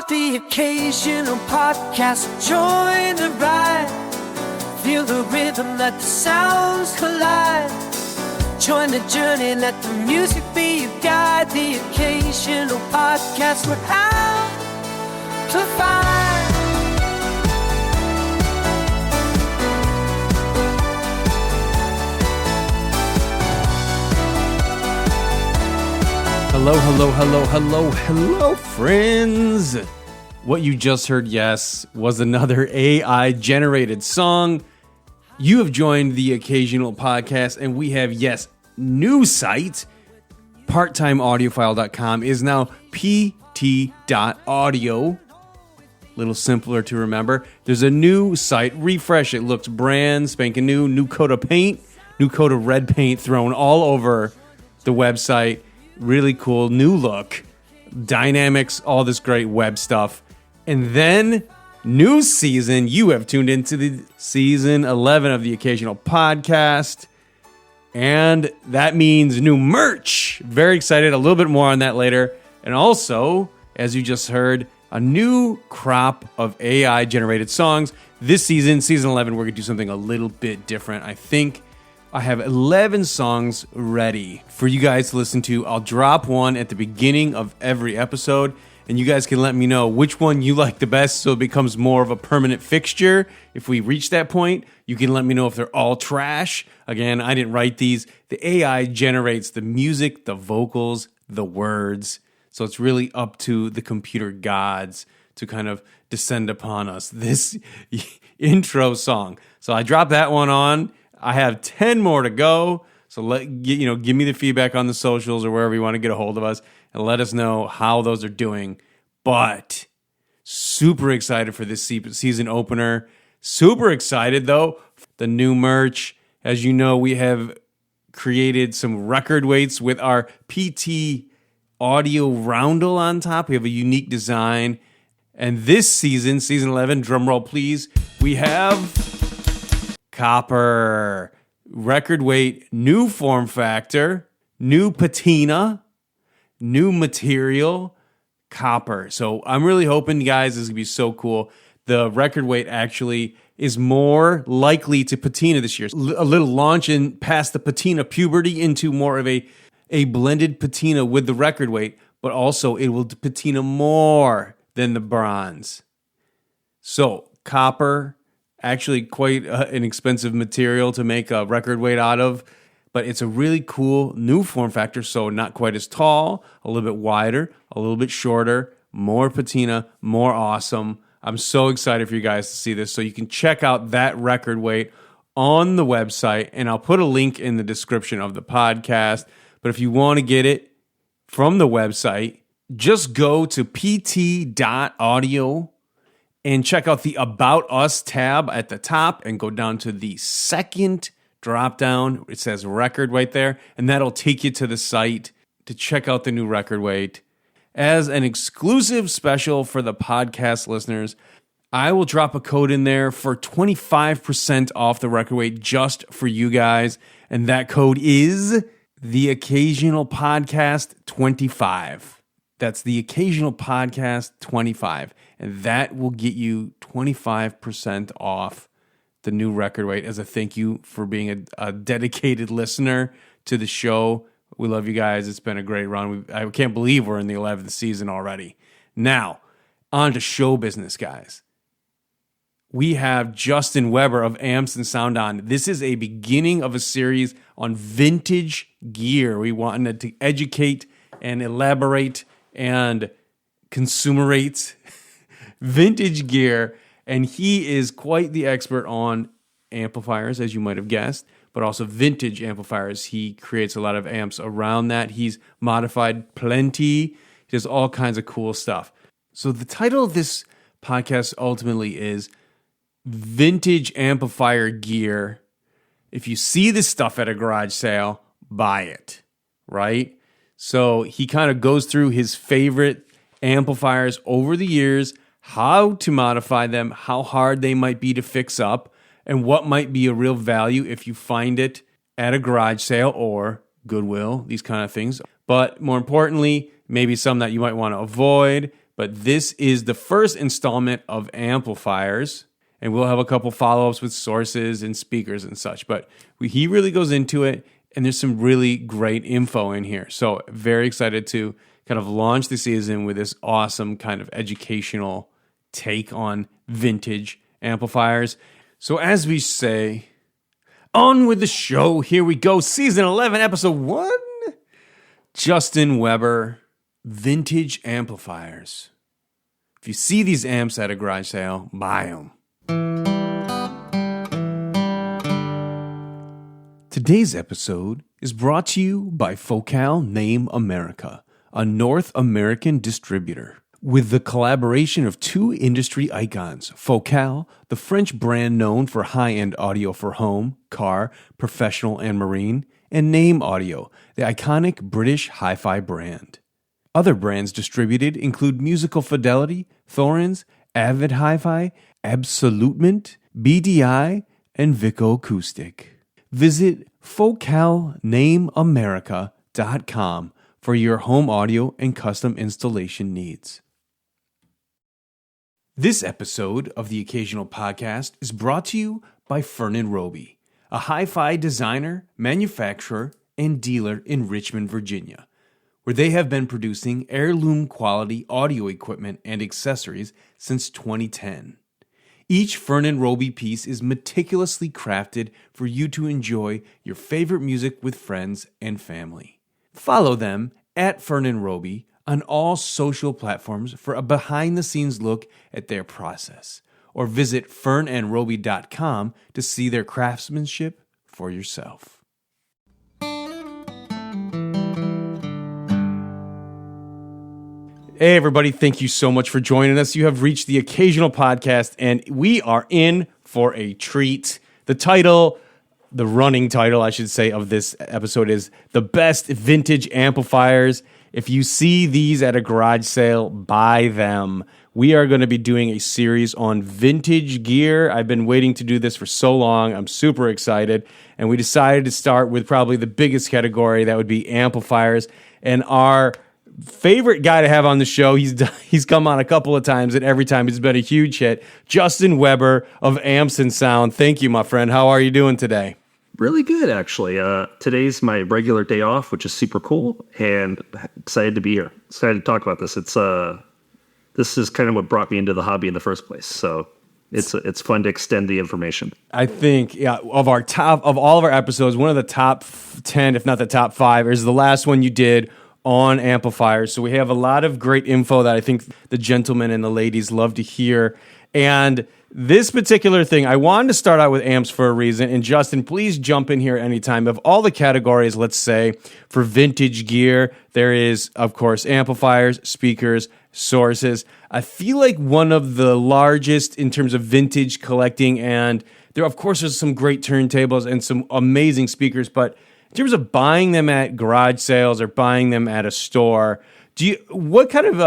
the occasional podcast. Join the ride. Feel the rhythm, let the sounds collide. Join the journey, let the music be your guide. The occasional podcast with Amplifiers. Hello, friends. What you just heard, yes, was another AI-generated song. You have joined the Occasional Podcast, and we have, yes, new site. Parttimeaudiophile.com is now pt.audio. Little simpler to remember. There's a new site. Refresh. It looks brand spanking new coat of paint, new coat of red paint thrown all over the website. Really cool, new look, dynamics, all this great web stuff. And then, new season, you have tuned into the season 11 of the Occasional Podcast. And that means new merch. Very excited, a little bit more on that later. And also, as you just heard, a new crop of AI-generated songs. This season, season 11, we're going to do something a little bit different, I think. I have 11 songs ready for you guys to listen to. I'll drop one at the beginning of every episode, and you guys can let me know which one you like the best so it becomes more of a permanent fixture. If we reach that point, you can let me know if they're all trash. Again, I didn't write these. The AI generates the music, the vocals, the words. So it's really up to the computer gods to kind of descend upon us. This intro song. So I dropped that one on. I have 10 more to go, so give me the feedback on the socials or wherever you want to get a hold of us, and let us know how those are doing. But super excited for this season opener. Super excited, though, for the new merch. As you know, we have created some record weights with our PT audio roundel on top. We have a unique design. And this season, season 11, drum roll please, we have copper, record weight, new form factor, new patina, new material, copper. So I'm really hoping, guys, this is going to be so cool. The record weight actually is more likely to patina this year. A little launch in past the patina puberty into more of a blended patina with the record weight, but also it will patina more than the bronze. So copper, actually quite an expensive material to make a record weight out of, but it's a really cool new form factor, so not quite as tall, a little bit wider, a little bit shorter, more patina, more awesome. I'm so excited for you guys to see this, so you can check out that record weight on the website, and I'll put a link in the description of the podcast, but if you want to get it from the website, just go to pt.audio and check out the About Us tab at the top and go down to the second drop down. It says record weight there, and that'll take you to the site to check out the new record weight. As an exclusive special for the podcast listeners, I will drop a code in there for 25% off the record weight just for you guys, and that code is The Occasional Podcast 25. That's The Occasional Podcast 25. And that will get you 25% off the new record weight as a thank you for being a dedicated listener to the show. We love you guys. It's been a great run. I can't believe we're in the 11th season already. Now, on to show business, guys. We have Justin Weber of Amps and Sound On. This is a beginning of a series on vintage gear. We wanted to educate and elaborate and consumerate vintage gear, and he is quite the expert on amplifiers, as you might have guessed, but also vintage amplifiers. He creates a lot of amps around that. He's modified plenty. He does all kinds of cool stuff. So the title of this podcast ultimately is Vintage Amplifier Gear. If you see this stuff at a garage sale, buy it, right? So he kind of goes through his favorite amplifiers over the years, how to modify them, how hard they might be to fix up, and what might be a real value if you find it at a garage sale or Goodwill, these kind of things. But more importantly, maybe some that you might want to avoid, But this is the first installment of Amplifiers, and we'll have a couple follow-ups with sources and speakers and such. But he really goes into it, and there's some really great info in here. So very excited to kind of launch the season with this awesome kind of educational take on vintage amplifiers. So as we say, on with the show. Here we go. Season 11, episode 1. Justin Weber, vintage amplifiers. If you see these amps at a garage sale, buy them. Today's episode is brought to you by Focal Name America, a North American distributor. With the collaboration of two industry icons, Focal, the French brand known for high-end audio for home, car, professional, and marine, and Name Audio, the iconic British hi-fi brand. Other brands distributed include Musical Fidelity, Thorens, Avid Hi-Fi, Absolutement, BDI, and Vico Acoustic. Visit FocalNameAmerica.com for your home audio and custom installation needs. This episode of the Occasional Podcast is brought to you by Fernan Roby, a hi-fi designer, manufacturer, and dealer in Richmond, Virginia, where they have been producing heirloom-quality audio equipment and accessories since 2010. Each Fernan Roby piece is meticulously crafted for you to enjoy your favorite music with friends and family. Follow them at Fernan Roby on all social platforms for a behind-the-scenes look at their process, or visit fernandroby.com to see their craftsmanship for yourself. Hey, everybody. Thank you so much for joining us. You have reached the Occasional Podcast, and we are in for a treat. The running title, I should say, of this episode is The Best Vintage Amplifiers. If you see these at a garage sale, buy them. We are going to be doing a series on vintage gear. I've been waiting to do this for so long. I'm super excited. And we decided to start with probably the biggest category, that would be amplifiers. And our favorite guy to have on the show, he's come on a couple of times, and every time he's been a huge hit, Justin Weber of Amps and Sound. Thank you, my friend. How are you doing today? Really good, actually. Today's my regular day off, which is super cool, and excited to be here. Excited to talk about this. This is kind of what brought me into the hobby in the first place. So it's fun to extend the information. I think of all of our episodes, one of the top 10, if not the top 5, is the last one you did on amplifiers. So we have a lot of great info that I think the gentlemen and the ladies love to hear. And this particular thing, I wanted to start out with amps for a reason. And Justin, please jump in here anytime. Of all the categories, let's say, for vintage gear, there is, of course, amplifiers, speakers, sources. I feel like one of the largest in terms of vintage collecting, and there, of course, there's some great turntables and some amazing speakers, but in terms of buying them at garage sales or buying them at a store, what kind of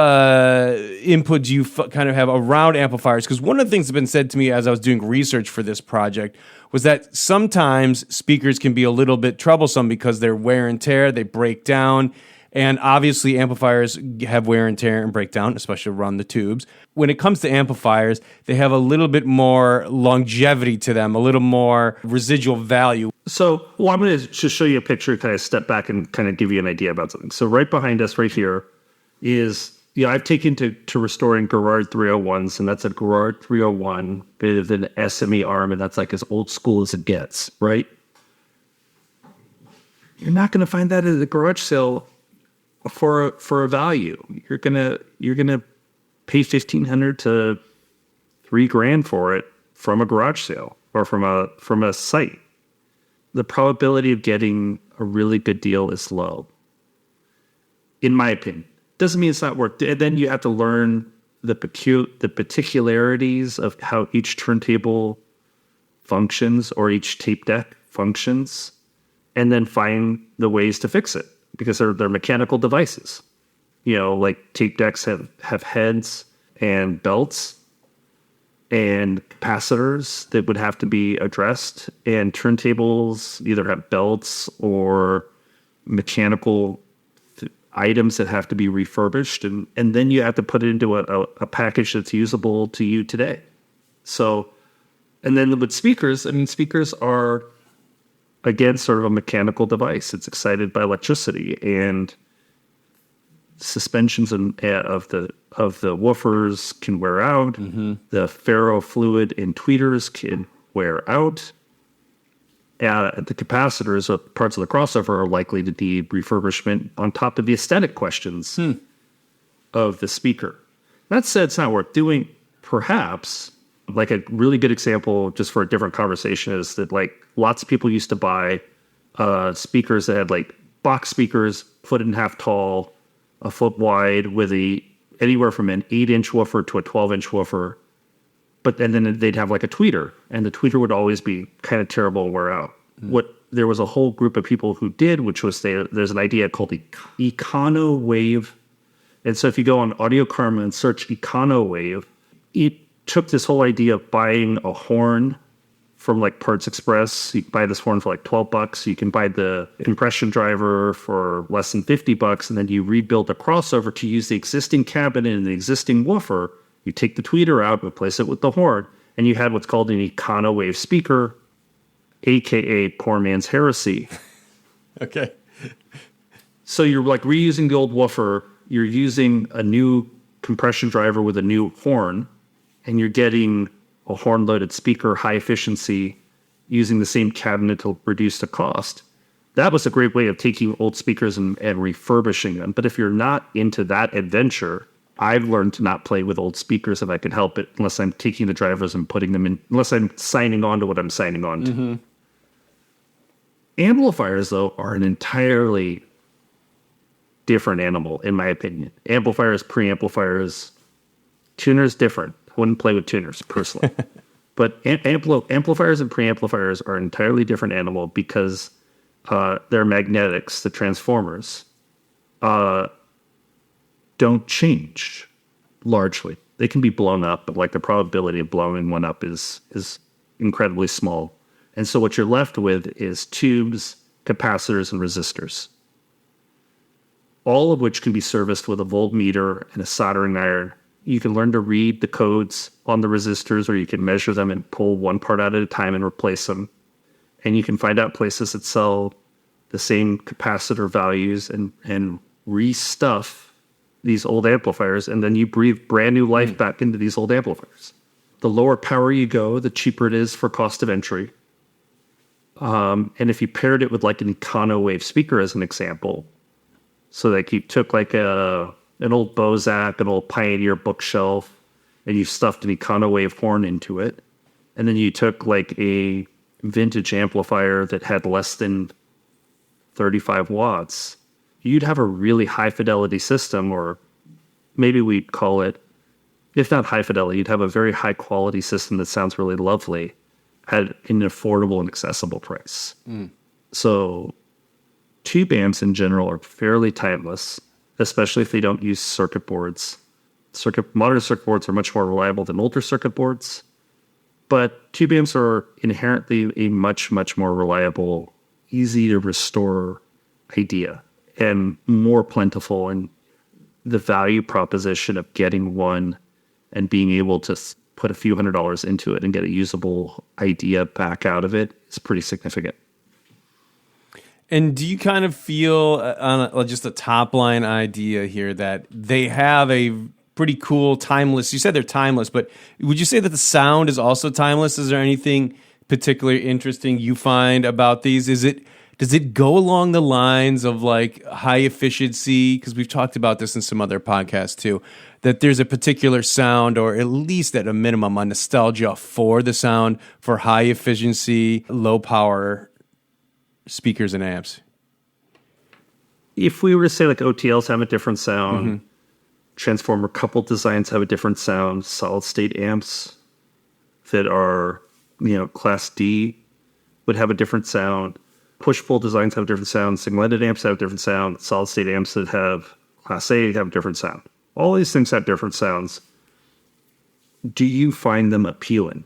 input do you kind of have around amplifiers? Because one of the things that's been said to me as I was doing research for this project was that sometimes speakers can be a little bit troublesome because they're wear and tear, they break down. And obviously amplifiers have wear and tear and break down, especially around the tubes. When it comes to amplifiers, they have a little bit more longevity to them, a little more residual value. So, I'm going to just show you a picture, kind of step back and kind of give you an idea about something. So right behind us right here is, I've taken to restoring Garrard 301s, and that's a Garrard 301 with an SME arm, and that's like as old school as it gets, right? You're not going to find that at a garage sale for a value. You're gonna pay $1,500 to $3,000 for it from a garage sale or from a site. The probability of getting a really good deal is low, in my opinion. Doesn't mean it's not worth it. And then you have to learn the particularities of how each turntable functions or each tape deck functions, and then find the ways to fix it, because they're mechanical devices. Like tape decks have heads and belts and capacitors that would have to be addressed, and turntables either have belts or mechanical items that have to be refurbished, and then you have to put it into a package that's usable to you today. So, and then with speakers, I mean, speakers are, again, sort of a mechanical device. It's excited by electricity, and suspensions of the woofers can wear out. Mm-hmm. The ferrofluid in tweeters can wear out. The capacitors or parts of the crossover are likely to need refurbishment on top of the aesthetic questions of the speaker. That said, it's not worth doing. Perhaps, like a really good example, just for a different conversation, is that like lots of people used to buy speakers that had like box speakers, 1.5 feet tall, 1 foot wide, with anywhere from an 8-inch woofer to a 12-inch woofer. But then they'd have like a tweeter, and the tweeter would always be kind of terrible and wear out. What there was a whole group of people who did, which was there's an idea called Econo Wave. And so if you go on Audio Karma and search Econo Wave, it took this whole idea of buying a horn from like Parts Express. You can buy this horn for like $12. You can buy the compression driver for less than $50, and then you rebuild a crossover to use the existing cabinet and the existing woofer. You take the tweeter out, replace it with the horn, and you had what's called an Econo Wave speaker, aka poor man's heresy. Okay. So you're like reusing the old woofer, you're using a new compression driver with a new horn, and you're getting a horn-loaded speaker, high efficiency, using the same cabinet to reduce the cost. That was a great way of taking old speakers and refurbishing them. But if you're not into that adventure, I've learned to not play with old speakers if I can help it, unless I'm taking the drivers and putting them in, unless I'm signing on to what I'm signing on to. Mm-hmm. Amplifiers, though, are an entirely different animal, in my opinion. Amplifiers, preamplifiers, tuners, different. I wouldn't play with tuners, personally. But amplifiers and preamplifiers are an entirely different animal because their magnetics, the transformers, don't change largely. They can be blown up, but like the probability of blowing one up is incredibly small. And so what you're left with is tubes, capacitors, and resistors, all of which can be serviced with a voltmeter and a soldering iron. You can learn to read the codes on the resistors, or you can measure them and pull one part out at a time and replace them. And you can find out places that sell the same capacitor values and restuff these old amplifiers, and then you breathe brand new life back into these old amplifiers. The lower power you go, the cheaper it is for cost of entry. And if you paired it with like an Econo Wave speaker as an example, so like you took like an old Bozak, an old Pioneer bookshelf, and you stuffed an Econo Wave horn into it, and then you took like a vintage amplifier that had less than 35 watts, you'd have a really high fidelity system, or maybe we'd call it, if not high fidelity, you'd have a very high quality system that sounds really lovely at an affordable and accessible price. So tube amps in general are fairly timeless, especially if they don't use circuit boards. Modern circuit boards are much more reliable than older circuit boards, but tube amps are inherently a much, much more reliable, easy to restore idea, and more plentiful. And the value proposition of getting one and being able to put a few $100s into it and get a usable idea back out of it is pretty significant. And do you kind of feel on just a top line idea here that they have a pretty cool timeless, you said they're timeless, but would you say that the sound is also timeless? Is there anything particularly interesting you find about these? Does it go along the lines of like high efficiency? Because we've talked about this in some other podcasts too, that there's a particular sound, or at least at a minimum, a nostalgia for the sound for high efficiency, low power speakers and amps. If we were to say like OTLs have a different sound, transformer coupled designs have a different sound, solid state amps that are, class D would have a different sound. Push-pull designs have a different sound. Singleted amps have a different sound. Solid-state amps that have Class A have a different sound. All these things have different sounds. Do you find them appealing?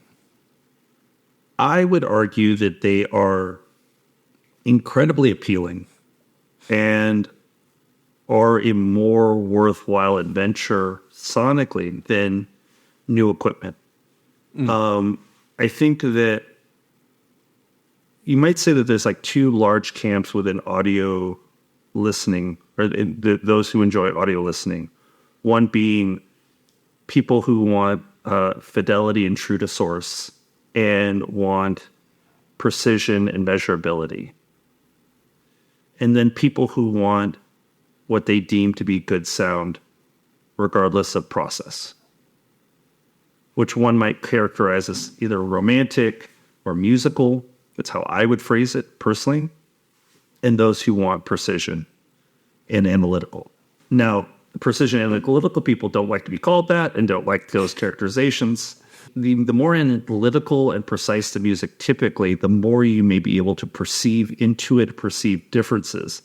I would argue that they are incredibly appealing. And are a more worthwhile adventure sonically than new equipment. I think that you might say that there's like two large camps within audio listening, or those who enjoy audio listening. One being people who want fidelity and true to source and want precision and measurability. And then people who want what they deem to be good sound, regardless of process, which one might characterize as either romantic or musical. That's how I would phrase it personally. And those who want precision and analytical. Now, precision and analytical people don't like to be called that and don't like those characterizations. The more analytical and precise the music, typically, the more you may be able to intuit perceive differences.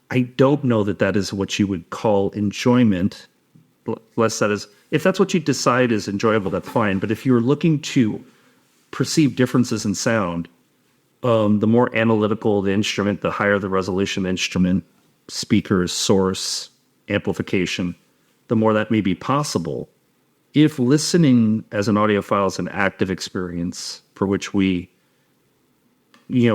I don't know that that is what you would call enjoyment. Less that is, if that's what you decide is enjoyable, that's fine. But if you're looking to perceive differences in sound, the more analytical the instrument, the higher the resolution of the instrument, speakers, source, amplification, the more that may be possible. If listening as an audiophile is an active experience for which we,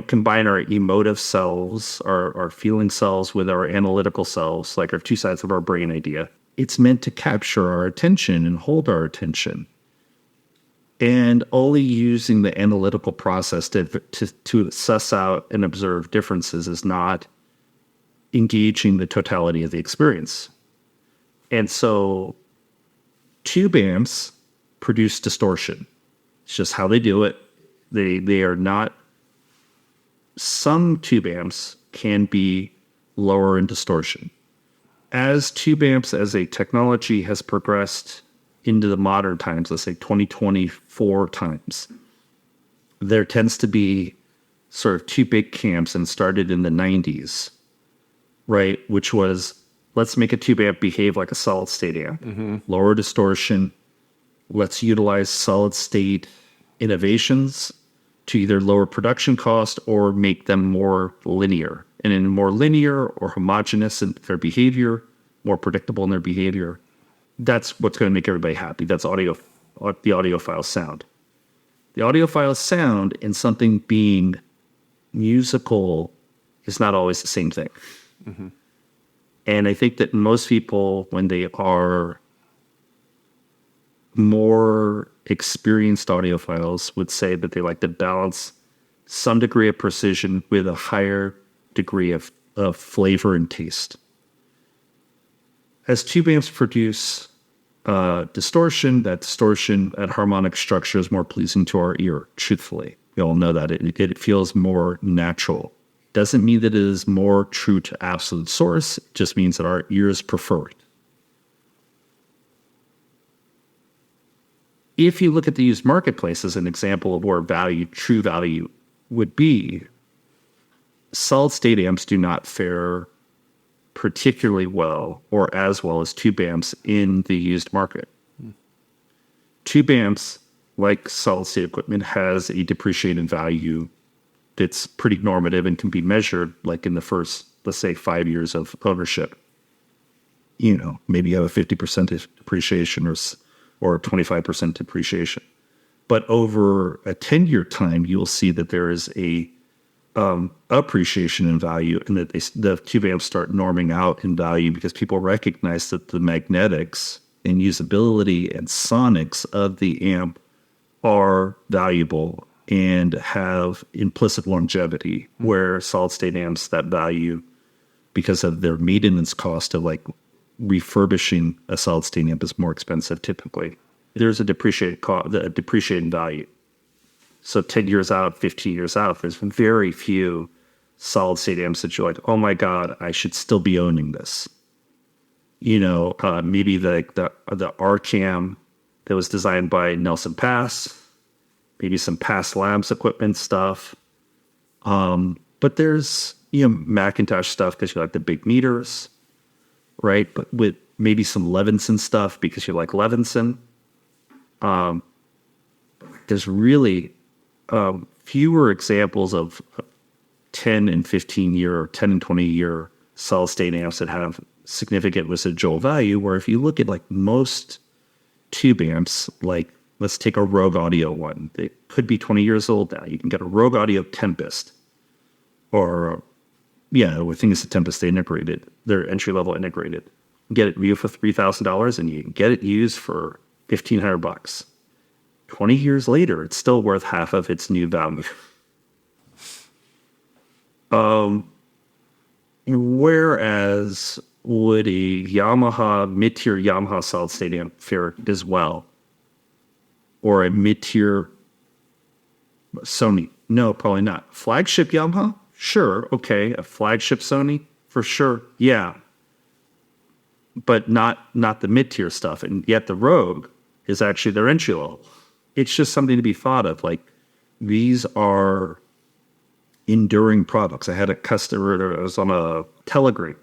combine our emotive selves, our feeling selves with our analytical selves, like our two sides of our brain idea, it's meant to capture our attention and hold our attention. And only using the analytical process to suss out and observe differences is not engaging the totality of the experience. And so tube amps produce distortion. It's just how they do it. They are not... Some tube amps can be lower in distortion. As tube amps as a technology has progressed into the modern times, let's say 2024 times, there tends to be sort of two big camps, and started in the 90s, right? Which was, let's make a tube amp behave like a solid state amp. Lower distortion. Let's utilize solid state innovations to either lower production cost or make them more linear. And in more linear or homogeneous in their behavior, more predictable in their behavior, that's what's going to make everybody happy. That's the audiophile sound. The audiophile sound and something being musical is not always the same thing. And I think that most people, when they are more experienced audiophiles, would say that they like to balance some degree of precision with a higher degree of flavor and taste. As tube amps produce distortion, that harmonic structure is more pleasing to our ear, truthfully. We all know that. It feels more natural. Doesn't mean that it is more true to absolute source. It just means that our ears prefer it. If you look at the used marketplace as an example of where true value would be, solid state amps do not fare particularly well or as well as tube amps in the used market. Tube amps, like solid state equipment, has a depreciated value that's pretty normative and can be measured like in the first, let's say, 5 years of ownership. Maybe you have a 50% depreciation or 25% depreciation. But over a 10-year time, you'll see that there is a appreciation in value, and that the tube amps start norming out in value because people recognize that the magnetics and usability and sonics of the amp are valuable and have implicit longevity, where solid state amps, that value, because of their maintenance cost of like refurbishing a solid state amp, is more expensive typically. There's a depreciating value. So 10 years out, 15 years out, there's very few solid state amps that you're like, oh my God, I should still be owning this. Maybe the RCAM that was designed by Nelson Pass, maybe some Pass Labs equipment stuff. But there's, Macintosh stuff because you like the big meters, right? But with maybe some Levinson stuff because you like Levinson. There's really fewer examples of 10 and 15 year or 10 and 20 year solid state amps that have significant residual value, where if you look at like most tube amps, like let's take a Rogue Audio one. They could be 20 years old now. You can get a Rogue Audio Tempest, or I think it's a Tempest they integrated. They're entry-level integrated. Get it new for $3,000 and you can get it used for $1,500. 20 years later, it's still worth half of its new value. Whereas would a mid-tier Yamaha solid-state amp fare as well? Or a mid-tier Sony? No, probably not. Flagship Yamaha? Sure, okay. A flagship Sony? For sure, yeah. But not the mid-tier stuff. And yet the Rogue is actually their entry level. It's just something to be thought of. Like, these are enduring products. I had a customer that was on a Telegram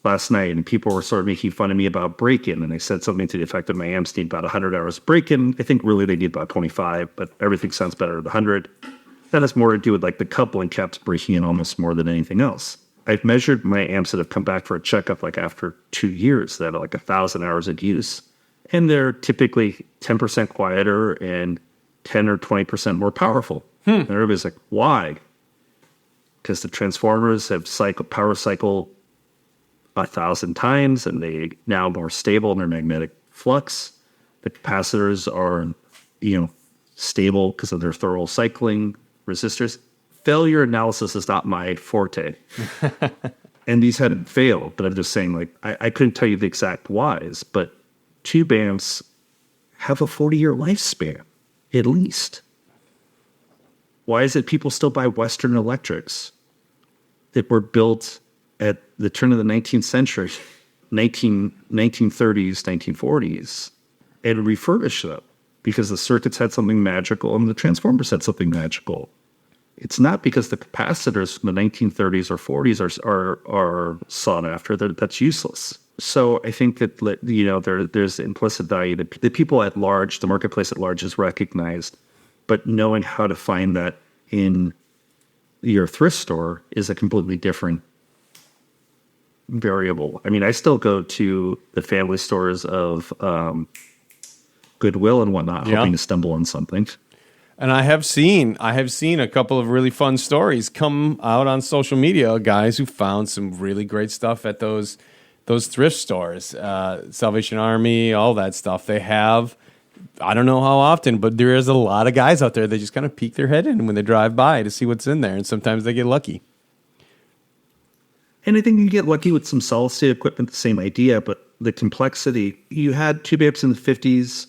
last night, and people were sort of making fun of me about break-in, and I said something to the effect that my amps need about 100 hours break-in. I think really they need about 25, but everything sounds better at 100. That has more to do with like the coupling caps breaking in almost more than anything else. I've measured my amps that have come back for a checkup like after 2 years that are like 1,000 hours of use. And they're typically 10% quieter and 10 or 20% more powerful. And everybody's like, why? Because the transformers have power cycle 1,000 times, and they now more stable in their magnetic flux. The capacitors are, stable because of their thorough cycling. Resistors. Failure analysis is not my forte. And these hadn't failed, but I'm just saying, like, I couldn't tell you the exact whys, but tube amps have a 40-year lifespan, at least. Why is it people still buy Western electrics that were built at the turn of the 19th century, 1930s, 1940s, and refurbish them? Because the circuits had something magical and the transformers had something magical. It's not because the capacitors from the 1930s or 40s are sought after. That's useless. So I think that there's implicit value that the people at large, the marketplace at large, is recognized, but knowing how to find that in your thrift store is a completely different variable. I mean, I still go to the family stores of Goodwill and whatnot, hoping to stumble on something. And I have seen a couple of really fun stories come out on social media, guys who found some really great stuff at those thrift stores, Salvation Army, all that stuff. They have, I don't know how often, but there is a lot of guys out there that just kind of peek their head in when they drive by to see what's in there, and sometimes they get lucky. And I think you get lucky with some solid-state equipment, the same idea, but the complexity. You had tube amps in the 50s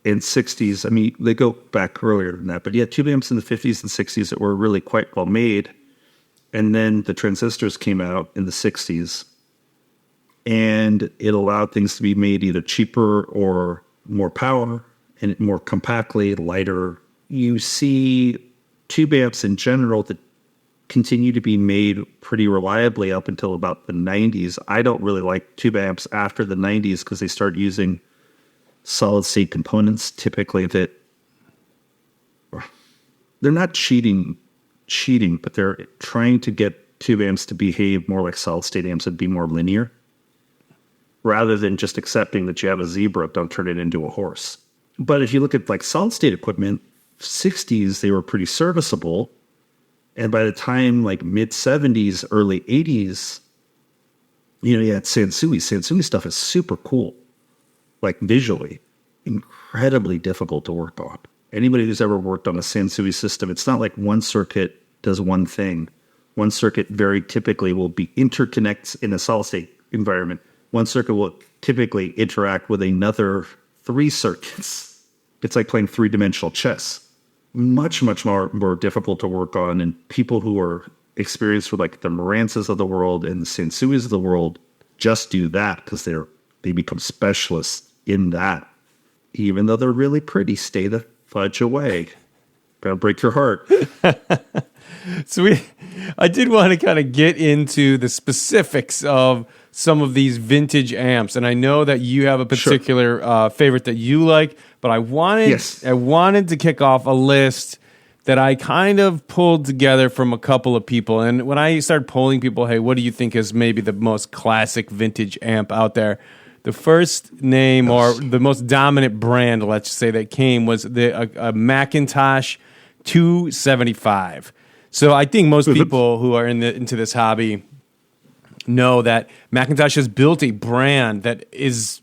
and 60s. I mean, they go back earlier than that, but you had tube amps in the 50s and 60s that were really quite well made. And then the transistors came out in the 60s, and it allowed things to be made either cheaper or more power and more compactly, lighter. You see tube amps in general that continue to be made pretty reliably up until about the 90s. I don't really like tube amps after the 90s because they start using solid-state components, typically, that they're not cheating, but they're trying to get tube amps to behave more like solid-state amps and be more linear, rather than just accepting that you have a zebra, don't turn it into a horse. But if you look at like solid-state equipment, 60s, they were pretty serviceable. And by the time like mid-70s, early 80s, you had Sansui. Sansui stuff is super cool. Like visually, incredibly difficult to work on. Anybody who's ever worked on a Sansui system, it's not like one circuit does one thing. One circuit very typically will be interconnects in a solid-state environment. One circuit will typically interact with another 3 circuits. It's like playing 3-dimensional chess. Much, much more difficult to work on. And people who are experienced with like the Marantzas of the world and the Sansuis of the world just do that because they become specialists in that. Even though they're really pretty, stay the fudge away. Gonna break your heart. So I did want to kind of get into the specifics of some of these vintage amps, and I know that you have a particular favorite that you like, but I wanted to kick off a list that I kind of pulled together from a couple of people. And when I started polling people, hey, what do you think is maybe the most classic vintage amp out there? The first name or the most dominant brand, let's say, that came was a Macintosh 275. So I think most people who are into this hobby know that Macintosh has built a brand that is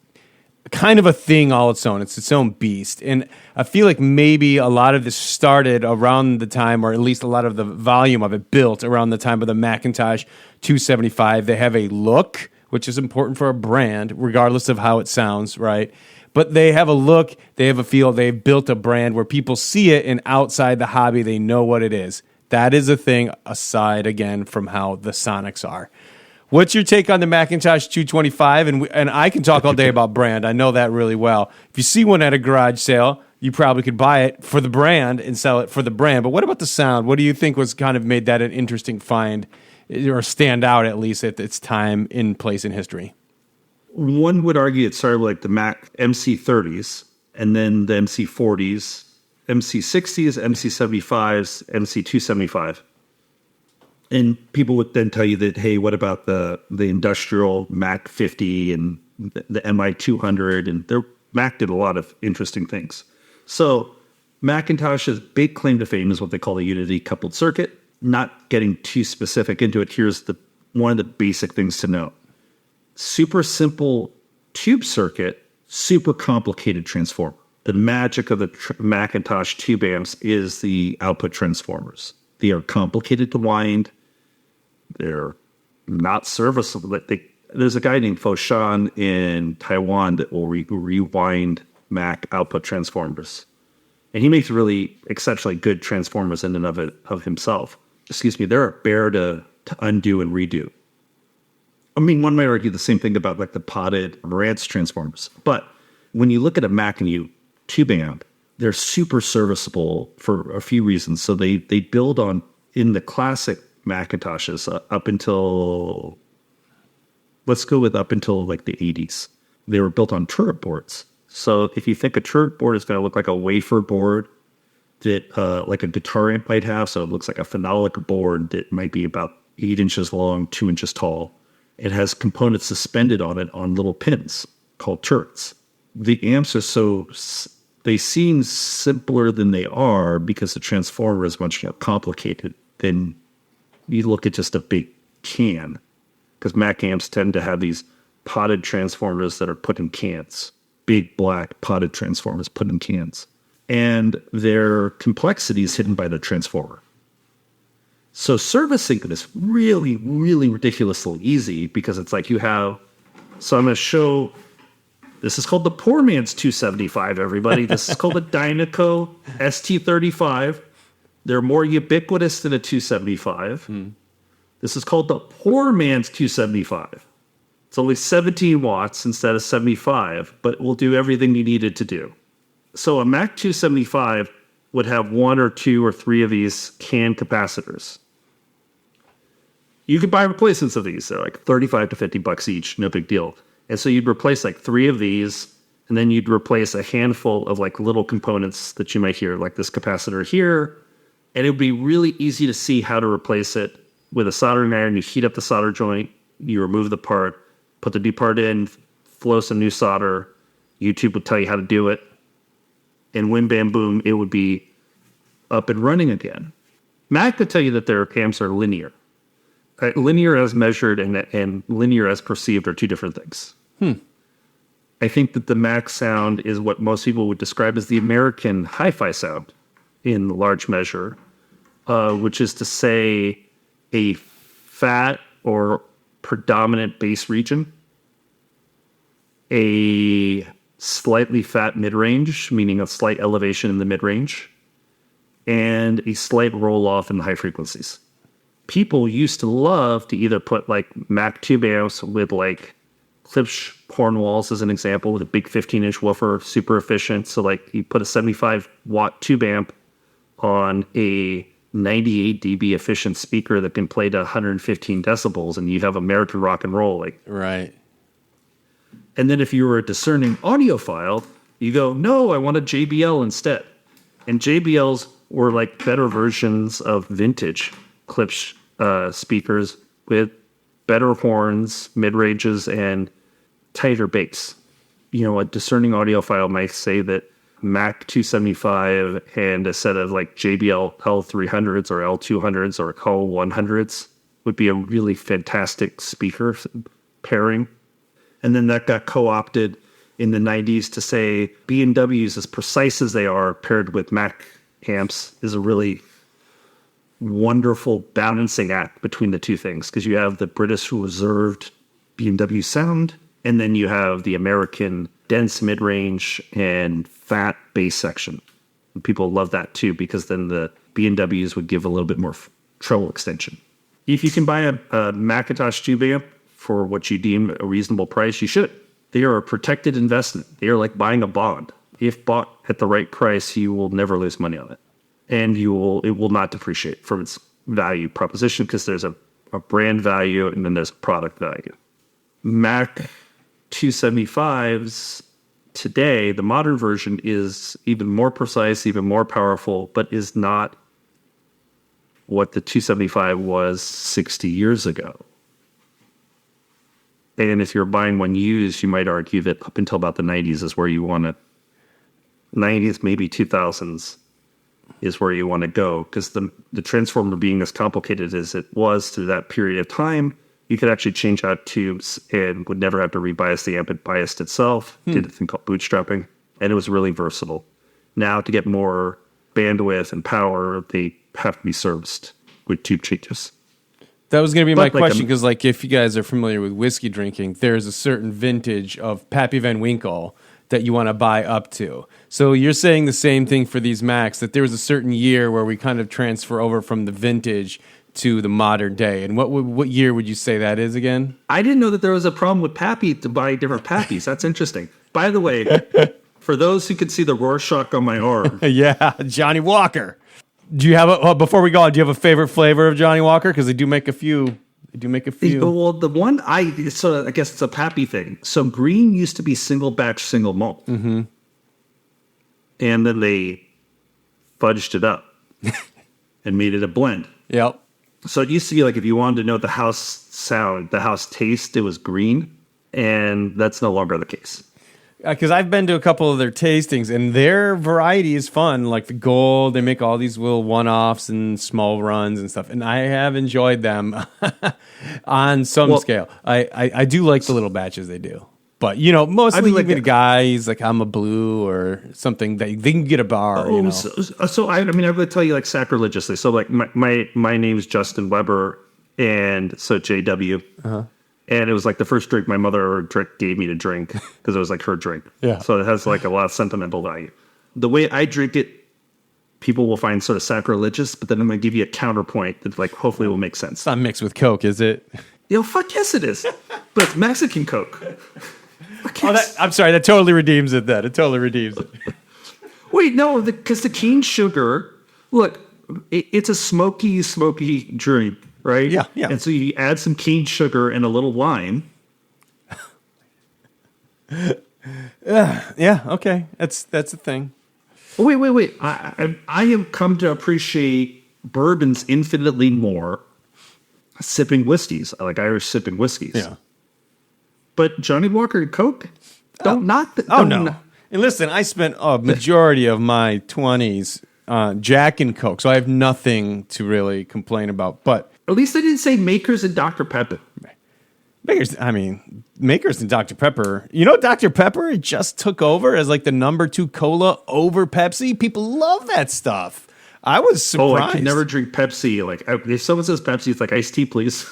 kind of a thing all its own. It's its own beast. And I feel like maybe a lot of this started around the time, or at least a lot of the volume of it built around the time of the Macintosh 275. They have a look, which is important for a brand, regardless of how it sounds, right? But they have a look, they have a feel, they've built a brand where people see it, and outside the hobby, they know what it is. That is a thing, aside, again, from how the Sonics are. What's your take on the Macintosh 225? And I can talk all day about brand. I know that really well. If you see one at a garage sale, you probably could buy it for the brand and sell it for the brand. But what about the sound? What do you think was kind of made that an interesting find, or stand out at least at its time in place in history? One would argue it started like the Mac MC30s, and then the MC40s, MC60s, MC75s, MC275. And people would then tell you that, hey, what about the industrial Mac 50 and the MI 200? And Mac did a lot of interesting things. So Macintosh's big claim to fame is what they call the unity coupled circuit. Not getting too specific into it, here's one of the basic things to know. Super simple tube circuit, super complicated transformer. The magic of the Macintosh tube amps is the output transformers. They are complicated to wind. They're not serviceable. There's a guy named Foshan in Taiwan that will rewind Mac output transformers. And he makes really exceptionally good transformers in and of himself. They're a bear to undo and redo. I mean, one might argue the same thing about like the potted Marantz transformers. But when you look at a Mac and U tube amp, they're super serviceable for a few reasons. So they build on, in the classic Macintoshes up until like the 80s, they were built on turret boards. So if you think a turret board is going to look like a wafer board that like a guitar amp might have, so it looks like a phenolic board that might be about 8 inches long, 2 inches tall. It has components suspended on it on little pins called turrets. The amps are they seem simpler than they are because the transformer is much more complicated than you look at just a big can. Because Mac amps tend to have these potted transformers that are put in cans. Big black potted transformers put in cans. And their complexity is hidden by the transformer. So servicing it is really, really ridiculously easy because it's like so I'm going to show, this is called the poor man's 275, everybody. This is called a Dynaco ST35. They're more ubiquitous than a 275. This is called the poor man's 275. It's only 17 watts instead of 75, but it will do everything you need it to do. So a Mac 275 would have 1 or 2 or 3 of these can capacitors. You could buy replacements of these. They're like $35 to $50 each, no big deal. And so you'd replace like 3 of these, and then you'd replace a handful of like little components that you might hear, like this capacitor here. And it would be really easy to see how to replace it with a soldering iron. You heat up the solder joint, you remove the part, put the new part in, flow some new solder. YouTube would tell you how to do it. And wham, bam, boom, it would be up and running again. Mac could tell you that their amps are linear. Linear as measured and linear as perceived are two different things. I think that the Mac sound is what most people would describe as the American hi-fi sound in large measure, which is to say a fat or predominant bass region, a slightly fat mid-range, meaning a slight elevation in the mid-range, and a slight roll-off in the high frequencies. People used to love to either put like Mac tube amps with like Klipsch horn walls as an example, with a big 15-inch woofer, super efficient. So like you put a 75-watt tube amp on a 98 dB efficient speaker that can play to 115 decibels, and you have American rock and roll. Like, right. And then if you were a discerning audiophile, you go, no, I want a JBL instead. And JBLs were like better versions of vintage Klipsch speakers with better horns, mid-ranges, and tighter bass. A discerning audiophile might say that Mac 275 and a set of like JBL L300s or L200s or L100s would be a really fantastic speaker pairing. And then that got co-opted in the 90s to say B&Ws, as precise as they are, paired with Mac amps, is a really wonderful balancing act between the two things, because you have the British reserved B&W sound, and then you have the American dense mid-range and fat bass section. And people love that too, because then the B&Ws would give a little bit more treble extension. If you can buy a Macintosh tube amp for what you deem a reasonable price, you should. They are a protected investment. They are like buying a bond. If bought at the right price, you will never lose money on it. And it will not depreciate from its value proposition, because there's a brand value and then there's product value. Mac 275s today, the modern version, is even more precise, even more powerful, but is not what the 275 was 60 years ago. And if you're buying one used, you might argue that up until about the 90s is where you want to, 90s, maybe 2000s is where you want to go, because the transformer being as complicated as it was through that period of time, you could actually change out tubes and would never have to rebias the amp. It biased itself, did a thing called bootstrapping, and it was really versatile. Now, to get more bandwidth and power, they have to be serviced with tube changes. That was going to be my question, because if you guys are familiar with whiskey drinking, there's a certain vintage of Pappy Van Winkle that you want to buy up to. So you're saying the same thing for these Macs, that there was a certain year where we kind of transfer over from the vintage to the modern day. And what year would you say that is again? I didn't know that there was a problem with Pappy to buy different Pappies. That's interesting. By the way, for those who could see the Rorschach on my arm. Yeah, Johnny Walker. Do you have before we go on, do you have a favorite flavor of Johnny Walker? Because they do make a few. Well, the one I guess it's a Pappy thing. So green used to be single batch, single malt. Mm-hmm. And then they fudged it up and made it a blend. Yep. So it used to be like, if you wanted to know the house sound, the house taste, it was green. And that's no longer the case. Because I've been to a couple of their tastings, and their variety is fun. Like the gold, they make all these little one-offs and small runs and stuff. And I have enjoyed them on some scale. I do like the little batches they do. But, mostly even guys like I'm a Blue or something, that they can get a bar. So I would tell you sacrilegiously. So my name's Justin Weber, and so JW. Uh-huh. And it was the first drink my mother gave me to drink, because it was her drink. Yeah. So it has a lot of sentimental value. The way I drink it, people will find sort of sacrilegious, but then I'm going to give you a counterpoint that hopefully will make sense. It's not mixed with Coke, is it? Fuck yes it is. But it's Mexican Coke. I'm sorry, that totally redeems it then. It totally redeems it. Wait, no, because the cane sugar, look, it's a smoky drink. Right? Yeah. And so you add some cane sugar and a little lime. Yeah, okay. That's a thing. Oh, wait. I have come to appreciate bourbons infinitely more sipping whiskeys. I like Irish sipping whiskeys. Yeah. But Johnny Walker and Coke? Don't knock the... No. And listen, I spent a majority of my 20s Jack and Coke, so I have nothing to really complain about. But at least they didn't say Makers and Dr. Pepper. Makers and Dr. Pepper. Dr. Pepper just took over as the number 2 cola over Pepsi. People love that stuff. I was surprised. Oh, I could never drink Pepsi. If someone says Pepsi, it's iced tea, please.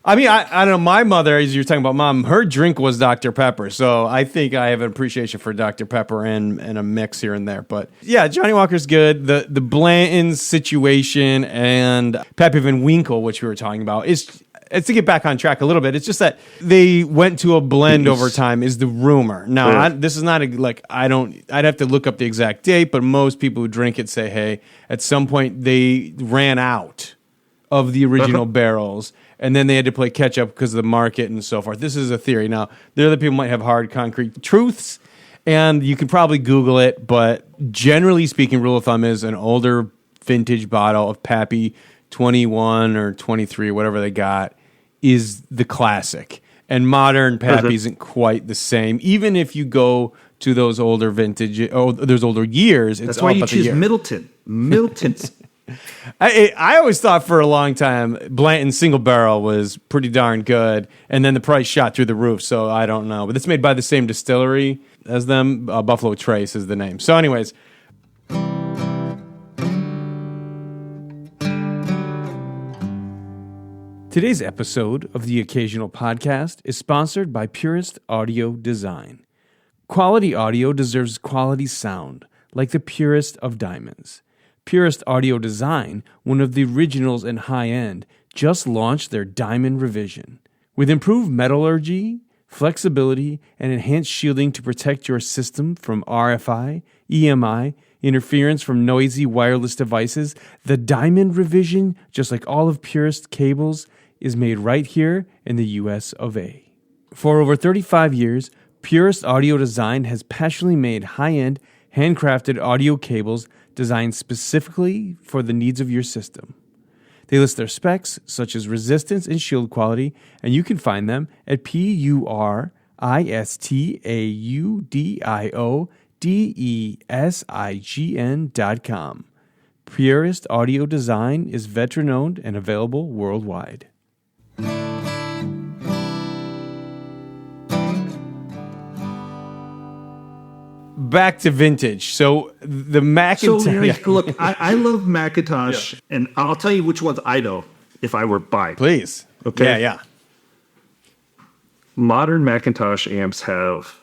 I don't know. My mother, as you're talking about mom, her drink was Dr. Pepper. So I think I have an appreciation for Dr. Pepper and a mix here and there. But yeah, Johnny Walker's good. The Blanton's situation and Pappy Van Winkle, which we were talking about, it's to get back on track a little bit. It's just that they went to a blend over time is the rumor. Now, this is not I'd have to look up the exact date, but most people who drink it say, hey, at some point they ran out of the original barrels, and then they had to play catch up because of the market and so forth. This is a theory. Now, the other people might have hard, concrete truths, And you can probably Google it, but generally speaking, rule of thumb is an older vintage bottle of Pappy 21 or 23, whatever they got, is the classic. And modern Pappy isn't quite the same. Even if you go to those older vintage, those older years, it's That's why all you about the choose year. Middleton. Middleton's. I always thought for a long time Blanton single barrel was pretty darn good, and then the price shot through the roof. So I don't know, but it's made by the same distillery as them. Buffalo Trace is the name. So, anyways. Today's episode of the Occasional Podcast is sponsored by Purist Audio Design. Quality audio deserves quality sound, like the purest of diamonds. Purist Audio Design, one of the originals and high-end, just launched their Diamond Revision. With improved metallurgy, flexibility, and enhanced shielding to protect your system from RFI, EMI, interference from noisy wireless devices, the Diamond Revision, just like all of Purist cables, is made right here in the US of A. For over 35 years, Purist Audio Design has passionately made high-end, handcrafted audio cables designed specifically for the needs of your system. They list their specs, such as resistance and shield quality, and you can find them at PURISTAUDIODESIGN.com. Purist Audio Design is veteran-owned and available worldwide. Back to vintage. So the Macintosh. So, look, I love Macintosh, and I'll tell you which ones I know if I were buying. Please. Okay. Yeah. Modern Macintosh amps have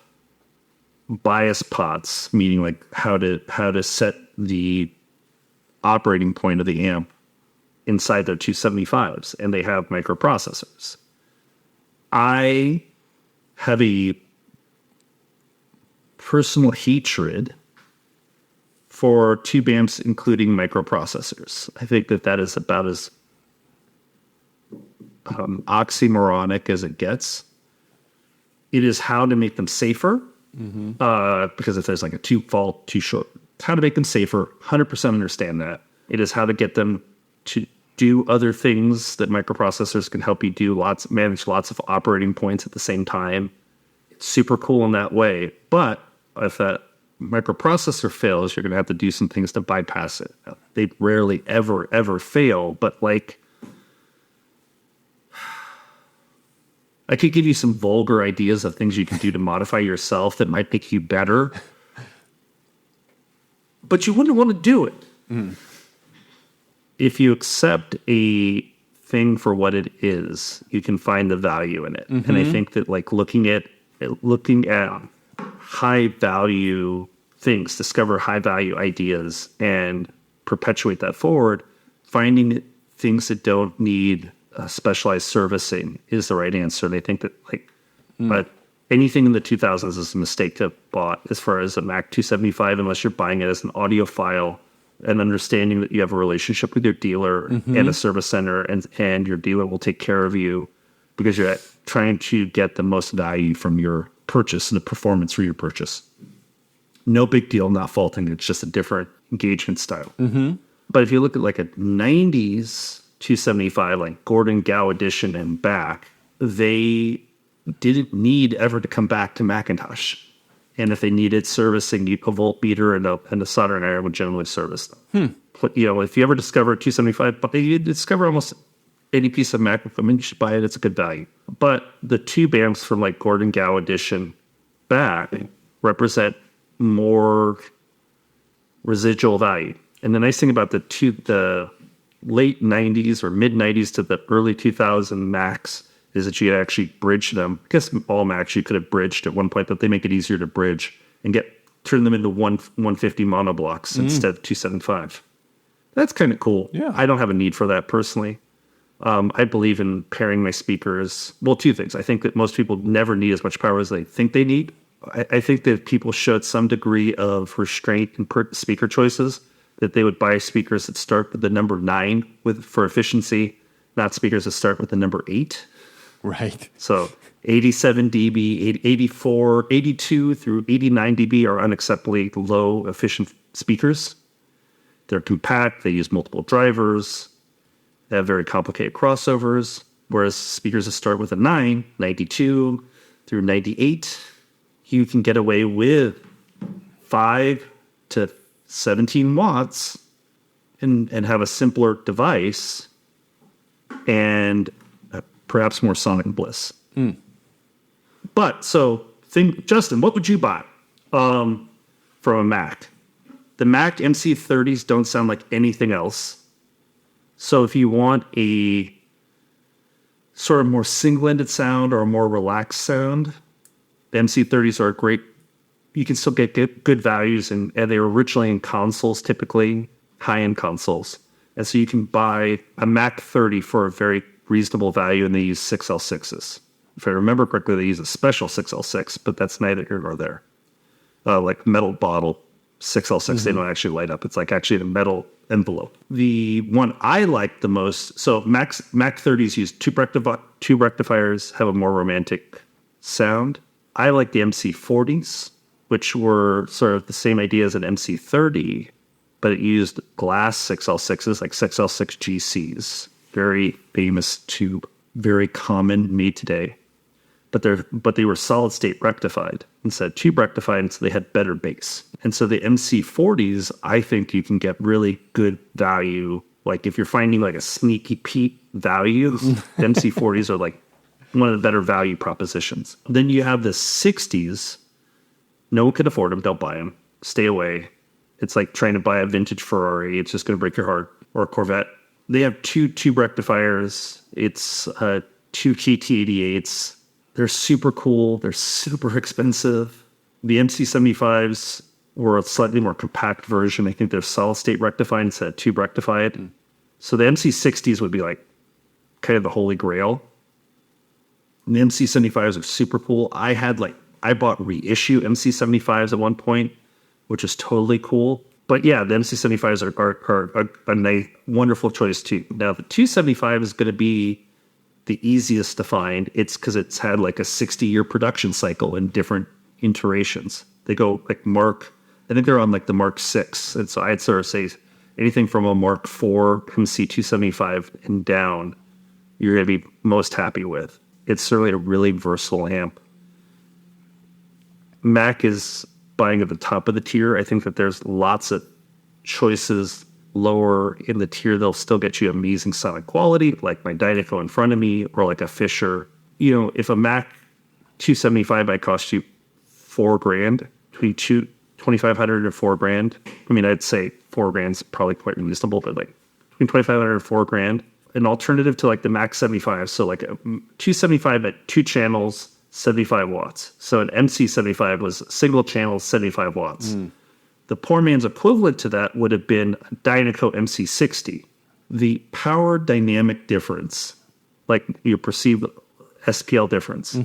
bias pots, meaning like how to set the operating point of the amp inside their 275s, and they have microprocessors. I have a personal hatred for tube amps including microprocessors. I think that is about as oxymoronic as it gets. It is how to make them safer, because if there's like a tube fault, too short, how to make them safer, 100% understand that. It is how to get them to do other things that microprocessors can help you do, manage lots of operating points at the same time. It's super cool in that way, but if that microprocessor fails, you're going to have to do some things to bypass it. They rarely ever fail, but like, I could give you some vulgar ideas of things you can do to modify yourself that might make you better, but you wouldn't want to do it. If you accept a thing for what it is, you can find the value in it. And I think that like looking at high value things, discover high value ideas and perpetuate that forward, finding things that don't need specialized servicing is the right answer. And I think that but anything in the 2000s is a mistake to have bought as far as a Mac 275, unless you're buying it as an audiophile and understanding that you have a relationship with your dealer and a service center, and your dealer will take care of you because you're trying to get the most value from your purchase and the performance for your purchase. No big deal, not faulting. It's just a different engagement style. But if you look at like a 90s 275, like Gordon Gow edition and back, they didn't need ever to come back to Macintosh. And if they needed servicing, a voltmeter and a soldering iron would generally service them. If you ever discover a 275, but you discover almost any piece of Mac equipment, you should buy it. It's a good value. But the tube amps from like Gordon Gow edition back represent more residual value. And the nice thing about the late 90s or mid 90s to the early 2000 Macs is that you actually bridge them. I guess all Macs you could have bridged at one point, but they make it easier to bridge and turn them into 150 monoblocks instead of 275. That's kind of cool. Yeah. I don't have a need for that personally. I believe in pairing my speakers. Well, two things. I think that most people never need as much power as they think they need. I think that people showed some degree of restraint in speaker choices, that they would buy speakers that start with the number 9 for efficiency, not speakers that start with the number 8. Right. So 87 dB, 84, 82 through 89 dB are unacceptably low efficient speakers. They're compact. They use multiple drivers. They have very complicated crossovers. Whereas speakers that start with a 9, 92 through 98, you can get away with 5 to 17 watts and have a simpler device and perhaps more sonic bliss. But Justin, what would you buy from a Mac? The Mac MC30s don't sound like anything else. So if you want a sort of more single-ended sound or a more relaxed sound, the MC30s are great. You can still get good values, and they were originally in consoles, typically high-end consoles. And so you can buy a Mac 30 for a very reasonable value, and they use 6L6s. If I remember correctly, they use a special 6L6, but that's neither here nor there. Like metal bottle 6L6, they don't actually light up. It's like actually a metal envelope. The one I like the most, so Mac 30s use two rectifiers, have a more romantic sound. I like the MC40s, which were sort of the same idea as an MC30, but it used glass 6L6s, like 6L6 GCs. Very famous tube, very common, made today. But they were solid state rectified instead of tube rectified, and so they had better bass. And so the MC40s, I think you can get really good value. Like if you're finding like a sneaky peek value, the MC40s are like one of the better value propositions. Then you have the 60s. No one can afford them. Don't buy them. Stay away. It's like trying to buy a vintage Ferrari. It's just going to break your heart. Or a Corvette. They have two tube rectifiers. It's two KT88s. They're super cool. They're super expensive. The MC75s were a slightly more compact version. I think they're solid state rectified instead of tube rectified. So the MC60s would be like kind of the holy grail. And the MC75s are super cool. I bought reissue MC75s at one point, which is totally cool. But yeah, the MC75s are a nice, wonderful choice too. Now the 275 is going to be the easiest to find. It's because it's had like a 60-year production cycle in different iterations. They go like I think they're on like the Mark 6. And so I'd sort of say anything from a Mark 4 MC275 and down, you're going to be most happy with. It's certainly a really versatile amp. Mac is buying at the top of the tier. I think that there's lots of choices lower in the tier. They'll still get you amazing sonic quality, like my Dynaco in front of me, or like a Fisher. You know, if a Mac 275 might cost you $4,000, between $2,500 and $4,000. I mean, I'd say $4,000 is probably quite reasonable, but like between $2,500 and $4,000. An alternative to like the Mac 75, so like a 275 at 2 channels, 75 watts. So an MC75 was single channel, 75 watts. The poor man's equivalent to that would have been a Dynaco MC60. The power dynamic difference, like your perceived SPL difference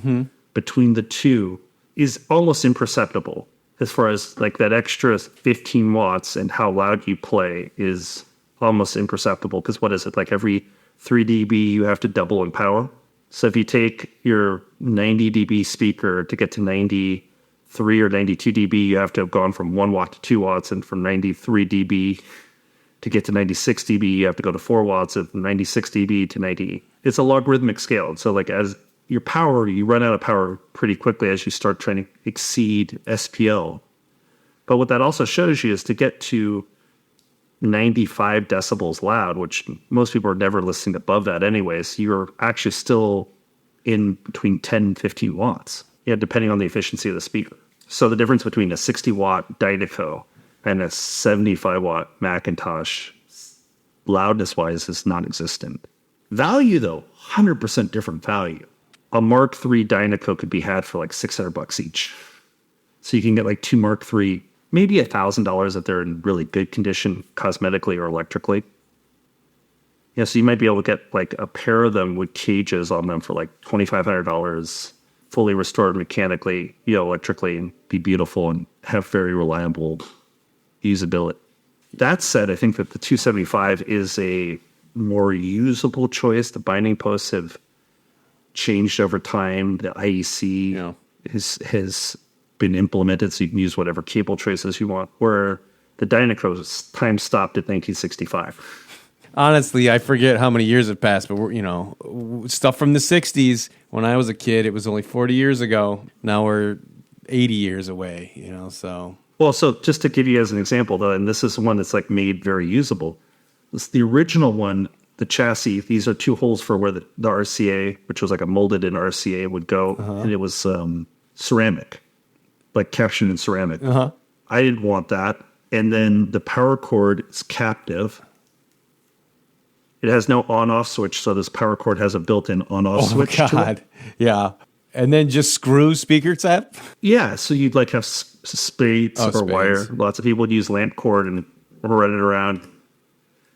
between the two, is almost imperceptible. As far as like that extra 15 watts and how loud you play is almost imperceptible, because what is it, like every 3 dB you have to double in power? So if you take your 90 dB speaker to get to 93 or 92 dB, you have to have gone from 1 watt to 2 watts, and from 93 dB to get to 96 dB, you have to go to 4 watts, and from 96 dB to 90. It's a logarithmic scale. So like as your power, you run out of power pretty quickly as you start trying to exceed SPL. But what that also shows you is to get to 95 decibels loud, which most people are never listening above that anyways, you're actually still in between 10 and 15 watts, depending on the efficiency of the speaker. So the difference between a 60-watt Dynaco and a 75-watt Macintosh, loudness-wise, is non-existent. Value, though, 100% different value. A Mark III Dynaco could be had for like $600 each. So you can get like 2 Mark III, maybe $1,000 if they're in really good condition, cosmetically or electrically. Yeah, so you might be able to get like a pair of them with cages on them for like $2,500, fully restored mechanically, electrically, and be beautiful and have very reliable usability. That said, I think that the 275 is a more usable choice. The binding posts have changed over time. The IEC has been implemented, so you can use whatever cable traces you want. Where the Dynaco's time stopped at 1965. Honestly, I forget how many years have passed, but stuff from the 60s, when I was a kid, it was only 40 years ago. Now we're 80 years away, so. Well, so just to give you as an example, though, and this is one that's like made very usable. It's the original one, the chassis. These are two holes for where the RCA, which was like a molded in RCA, would go. And it was ceramic, like captured in ceramic. I didn't want that. And then the power cord is captive. It has no on-off switch, so this power cord has a built-in on-off switch. Oh, God. Yeah. And then just screw speaker set? Yeah, so you'd like have spades or spades. wire. Lots of people would use lamp cord and run it around.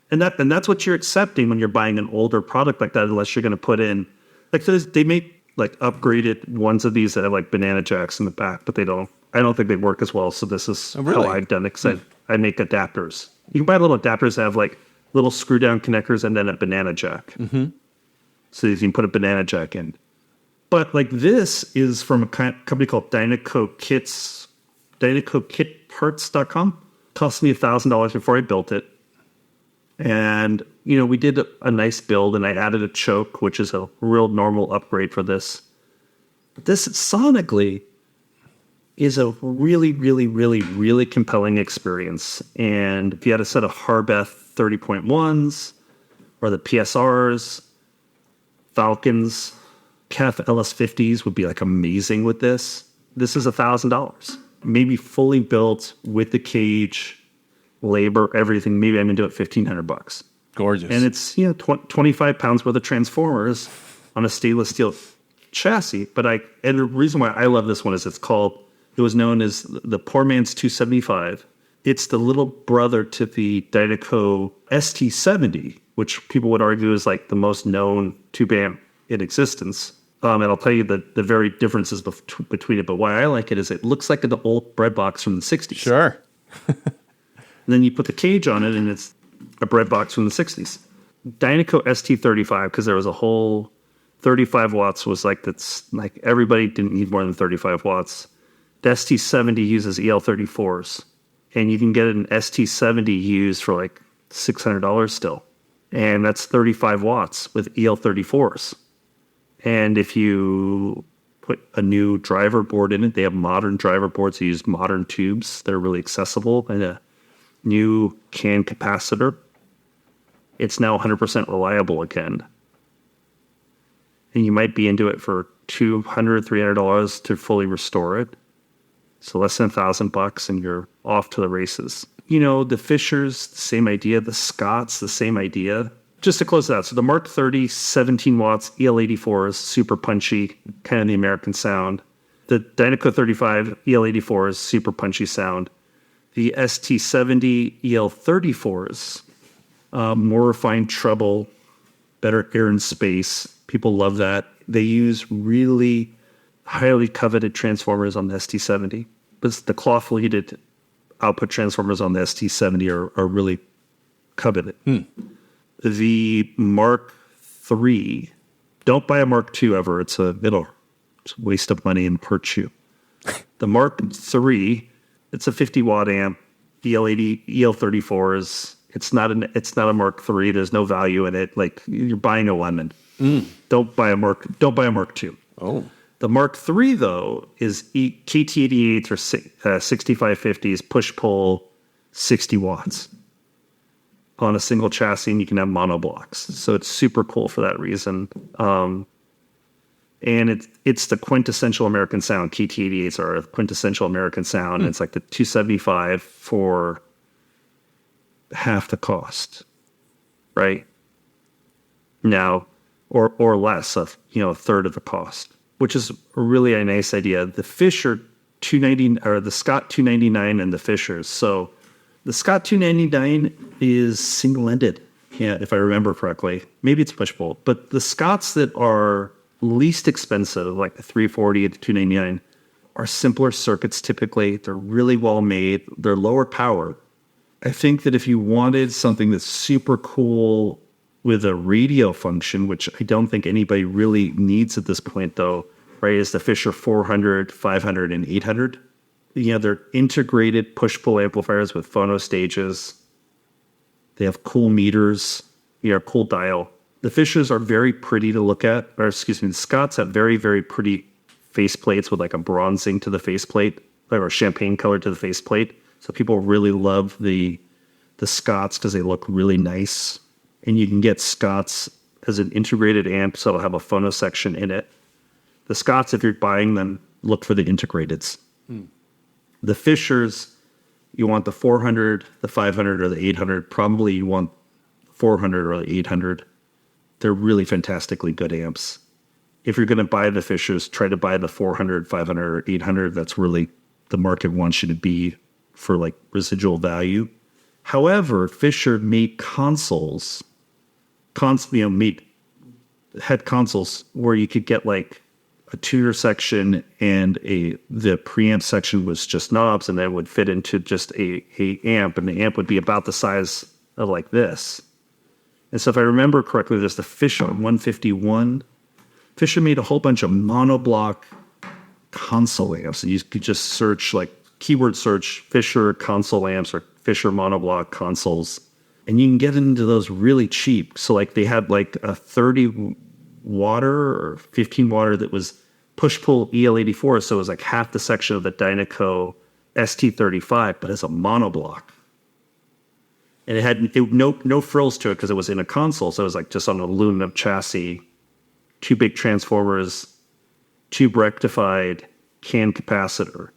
And that's what you're accepting when you're buying an older product like that, unless you're going to put in... Like, they make like upgraded ones of these that have like banana jacks in the back, but I don't think they work as well, so this is how I've done it, because I make adapters. You can buy little adapters that have like little screw down connectors and then a banana jack. So you can put a banana jack in. But like this is from a company called Dynaco Kits, DynacoKitParts.com. Cost me $1,000 before I built it. And, we did a nice build, and I added a choke, which is a real normal upgrade for this. But this sonically is a really, really, really, really compelling experience. And if you had a set of Harbeth 30.1s or the PSRs, Falcons, CAF LS50s would be like amazing with this. This is $1,000. Maybe fully built with the cage, labor, everything. Maybe I'm going to do it $1,500. Gorgeous. And it's 25 pounds worth of transformers on a stainless steel chassis. And the reason why I love this one is it was known as the poor man's 275. It's the little brother to the Dynaco ST70, which people would argue is like the most known tube amp in existence. And I'll tell you the very differences between it. But why I like it is it looks like an old bread box from the 60s. Sure. And then you put the cage on it, and it's a bread box from the 60s. Dynaco ST35, because there was a whole 35 watts was like, that's like everybody didn't need more than 35 watts. The ST70 uses EL34s, and you can get an ST70 used for like $600 still. And that's 35 watts with EL34s. And if you put a new driver board in it, they have modern driver boards that use modern tubes that are really accessible, and a new CAN capacitor. It's now 100% reliable again. And you might be into it for $200, $300 to fully restore it. So less than $1,000 and you're off to the races. The Fishers, the same idea. The Scotts, the same idea. Just to close it out. So the Mark 30, 17 watts, EL84 is super punchy, kind of the American sound. The Dynaco 35, EL84 is super punchy sound. The ST70 EL34s, more refined treble, better air and space. People love that. They use really highly coveted transformers on the ST70. But the cloth-leaded output transformers on the ST70 are really coveted. The Mark III, don't buy a Mark II ever. It's a waste of money and hurt you. The Mark III, it's a 50-watt amp, EL80, EL34s. It's not a Mark III. There's no value in it. Like, you're buying a lemon. Don't buy a Mark II. Oh. The Mark III, though, is KT88s or 6550s, push-pull, 60 watts on a single chassis, and you can have monoblocks. So it's super cool for that reason. And it's the quintessential American sound. KT88s are a quintessential American sound. And it's like the 275 for half the cost, right? Now, or less of, a third of the cost, which is really a nice idea. The Fisher 290 or the Scott 299 and the Fishers. So the Scott 299 is single-ended, if I remember correctly. Maybe it's push-pull, but the Scotts that are least expensive, like the 340 and the 299, are simpler circuits typically. They're really well made. They're lower power. I think that if you wanted something that's super cool with a radio function, which I don't think anybody really needs at this point, though, right, is the Fisher 400, 500, and 800. They're integrated push-pull amplifiers with phono stages. They have cool meters, cool dial. The Fishers are very pretty to look at, or excuse me, the Scotts have very, very pretty faceplates with like a bronzing to the faceplate, or a champagne color to the faceplate. So people really love the Scotts because they look really nice. And you can get Scotts as an integrated amp, so it'll have a phono section in it. The Scotts, if you're buying them, look for the integrateds. The Fishers, you want the 400, the 500, or the 800. Probably you want 400 or the 800. They're really fantastically good amps. If you're going to buy the Fishers, try to buy the 400, 500, or 800. That's really the market wants you to be for like residual value. However, Fisher made consoles, had consoles where you could get like a tuner section and the preamp section was just knobs, and then would fit into just a amp, and the amp would be about the size of like this. And so if I remember correctly, there's the Fisher 151. Fisher made a whole bunch of monoblock console amps, and you could just search, like keyword search Fisher console amps or Fisher monoblock consoles, and you can get into those really cheap. So like they had like a 30 water or 15 water that was push-pull EL84, so it was like half the section of the Dynaco ST35, but as a monoblock. And it had no frills to it because it was in a console, so it was like just on an aluminum chassis, 2 big transformers, tube rectified, can capacitor.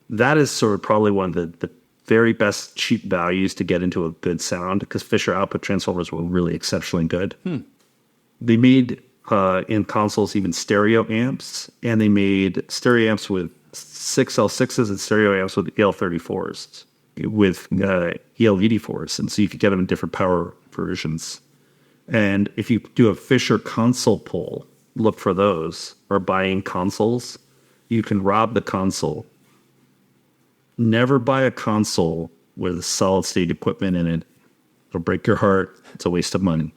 That is sort of probably one of the very best cheap values to get into a good sound, because Fisher output transformers were really exceptionally good. They made in consoles even stereo amps, and they made stereo amps with 6L6s and stereo amps with EL34s, with EL84s, and so you could get them in different power versions. And if you do a Fisher console pull, look for those, or buying consoles, you can rob the console. Never buy a console with solid state equipment in it. It'll break your heart. It's a waste of money.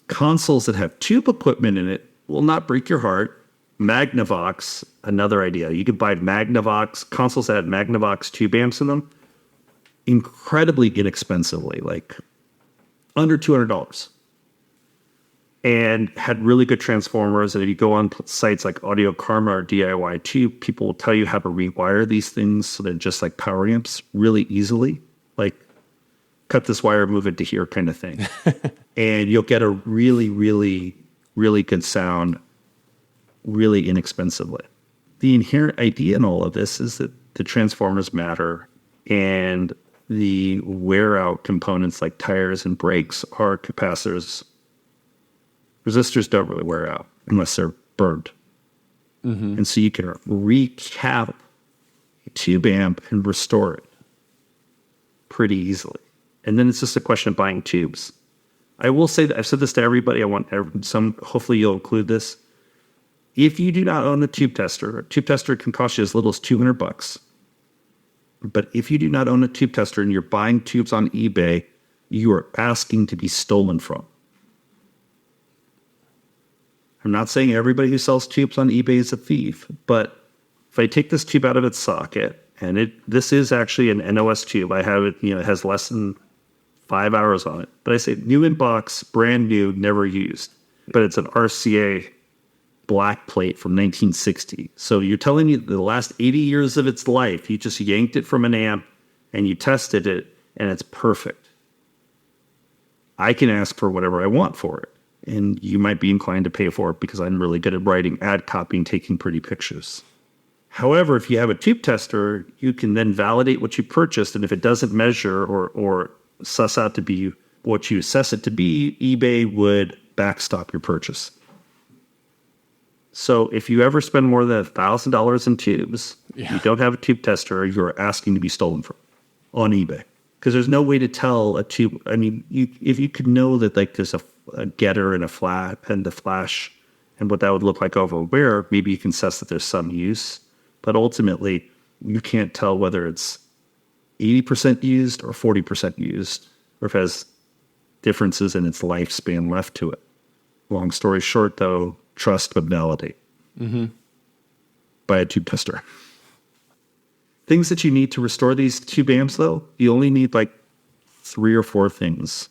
Consoles that have tube equipment in it will not break your heart. Magnavox, another idea. You could buy Magnavox, consoles that had Magnavox tube amps in them, incredibly inexpensively, like under $200. And had really good transformers. And if you go on sites like Audio Karma or DIY2, people will tell you how to rewire these things so they're just like power amps really easily. Like, cut this wire, move it to here kind of thing. And you'll get a really, really, really good sound really inexpensively. The inherent idea in all of this is that the transformers matter, and the wear-out components like tires and brakes are capacitors. Resistors don't really wear out unless they're burned. And so you can recap a tube amp and restore it pretty easily. And then it's just a question of buying tubes. I will say that I've said this to everybody. I want hopefully you'll include this. If you do not own a tube tester can cost you as little as $200. But if you do not own a tube tester and you're buying tubes on eBay, you are asking to be stolen from. I'm not saying everybody who sells tubes on eBay is a thief, but if I take this tube out of its socket, and this is actually an NOS tube, I have it, it has less than 5 hours on it, but I say new in box, brand new, never used, but it's an RCA black plate from 1960. So you're telling me the last 80 years of its life, you just yanked it from an amp and you tested it and it's perfect. I can ask for whatever I want for it. And you might be inclined to pay for it because I'm really good at writing, ad copying, taking pretty pictures. However, if you have a tube tester, you can then validate what you purchased. And if it doesn't measure or suss out to be what you assess it to be, eBay would backstop your purchase. So if you ever spend more than $1,000 in tubes, you don't have a tube tester, you're asking to be stolen from on eBay. Because there's no way to tell a tube. I mean, if you could know that like there's a getter and a flat and the flash and what that would look like over a wear, maybe you can assess that there's some use. But ultimately, you can't tell whether it's 80% used or 40% used, or if it has differences in its lifespan left to it. Long story short, though, trust but validate. Buy a tube tester. Things that you need to restore these tube amps, though, you only need like 3 or 4 things.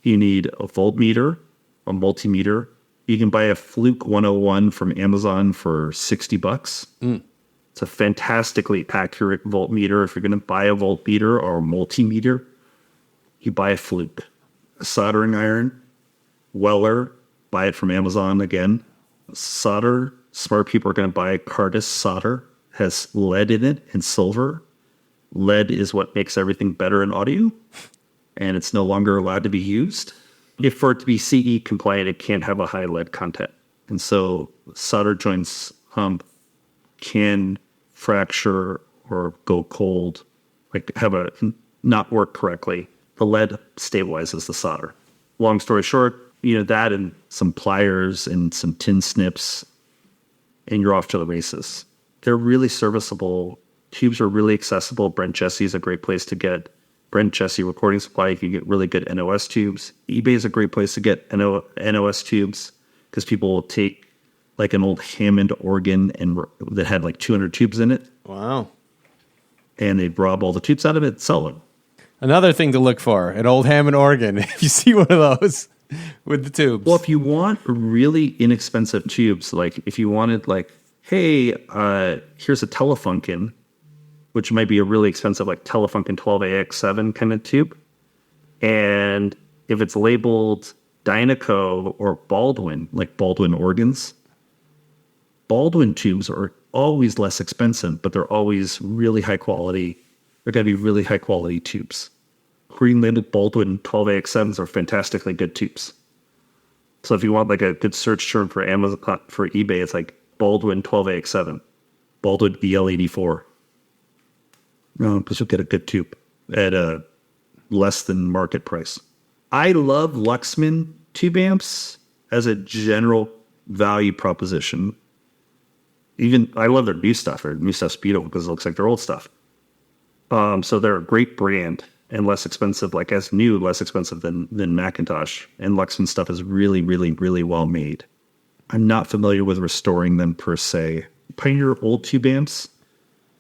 You need a voltmeter, a multimeter. You can buy a Fluke 101 from Amazon for $60. It's a fantastically accurate voltmeter. If you're going to buy a voltmeter or a multimeter, you buy a Fluke. A soldering iron, Weller, buy it from Amazon again. Solder, smart people are going to buy Cardis solder. Has lead in it and silver. Lead is what makes everything better in audio, and it's no longer allowed to be used. If for it to be CE compliant, it can't have a high lead content. And so solder joints can fracture or go cold, like have a not work correctly. The lead stabilizes the solder. Long story short, that and some pliers and some tin snips, and you're off to the races. They're really serviceable. Tubes are really accessible. Brent Jesse is a great place to get Brent Jesse recording supply. You can get really good NOS tubes. eBay is a great place to get NOS tubes because people will take like an old Hammond organ that had like 200 tubes in it. Wow. And they'd rob all the tubes out of it and sell them. Another thing to look for, an old Hammond organ. If you see one of those with the tubes. Well, if you want really inexpensive tubes, like if you wanted like, hey, here's a Telefunken, which might be a really expensive like Telefunken 12AX7 kind of tube. And if it's labeled Dynaco or Baldwin, like Baldwin organs, Baldwin tubes are always less expensive, but they're always really high quality. They're going to be really high quality tubes. Green-labeled Baldwin 12AX7s are fantastically good tubes. So if you want like a good search term for Amazon, for eBay, it's like Baldwin 12AX7, Baldwin EL84. Because you'll get a good tube at a less than market price. I love Luxman tube amps as a general value proposition. Even I love their new stuff. Their new stuff's beautiful because it looks like their old stuff. So they're a great brand and less expensive, like as new, less expensive than Macintosh. And Luxman stuff is really, really, really well made. I'm not familiar with restoring them per se. Pioneer old tube amps,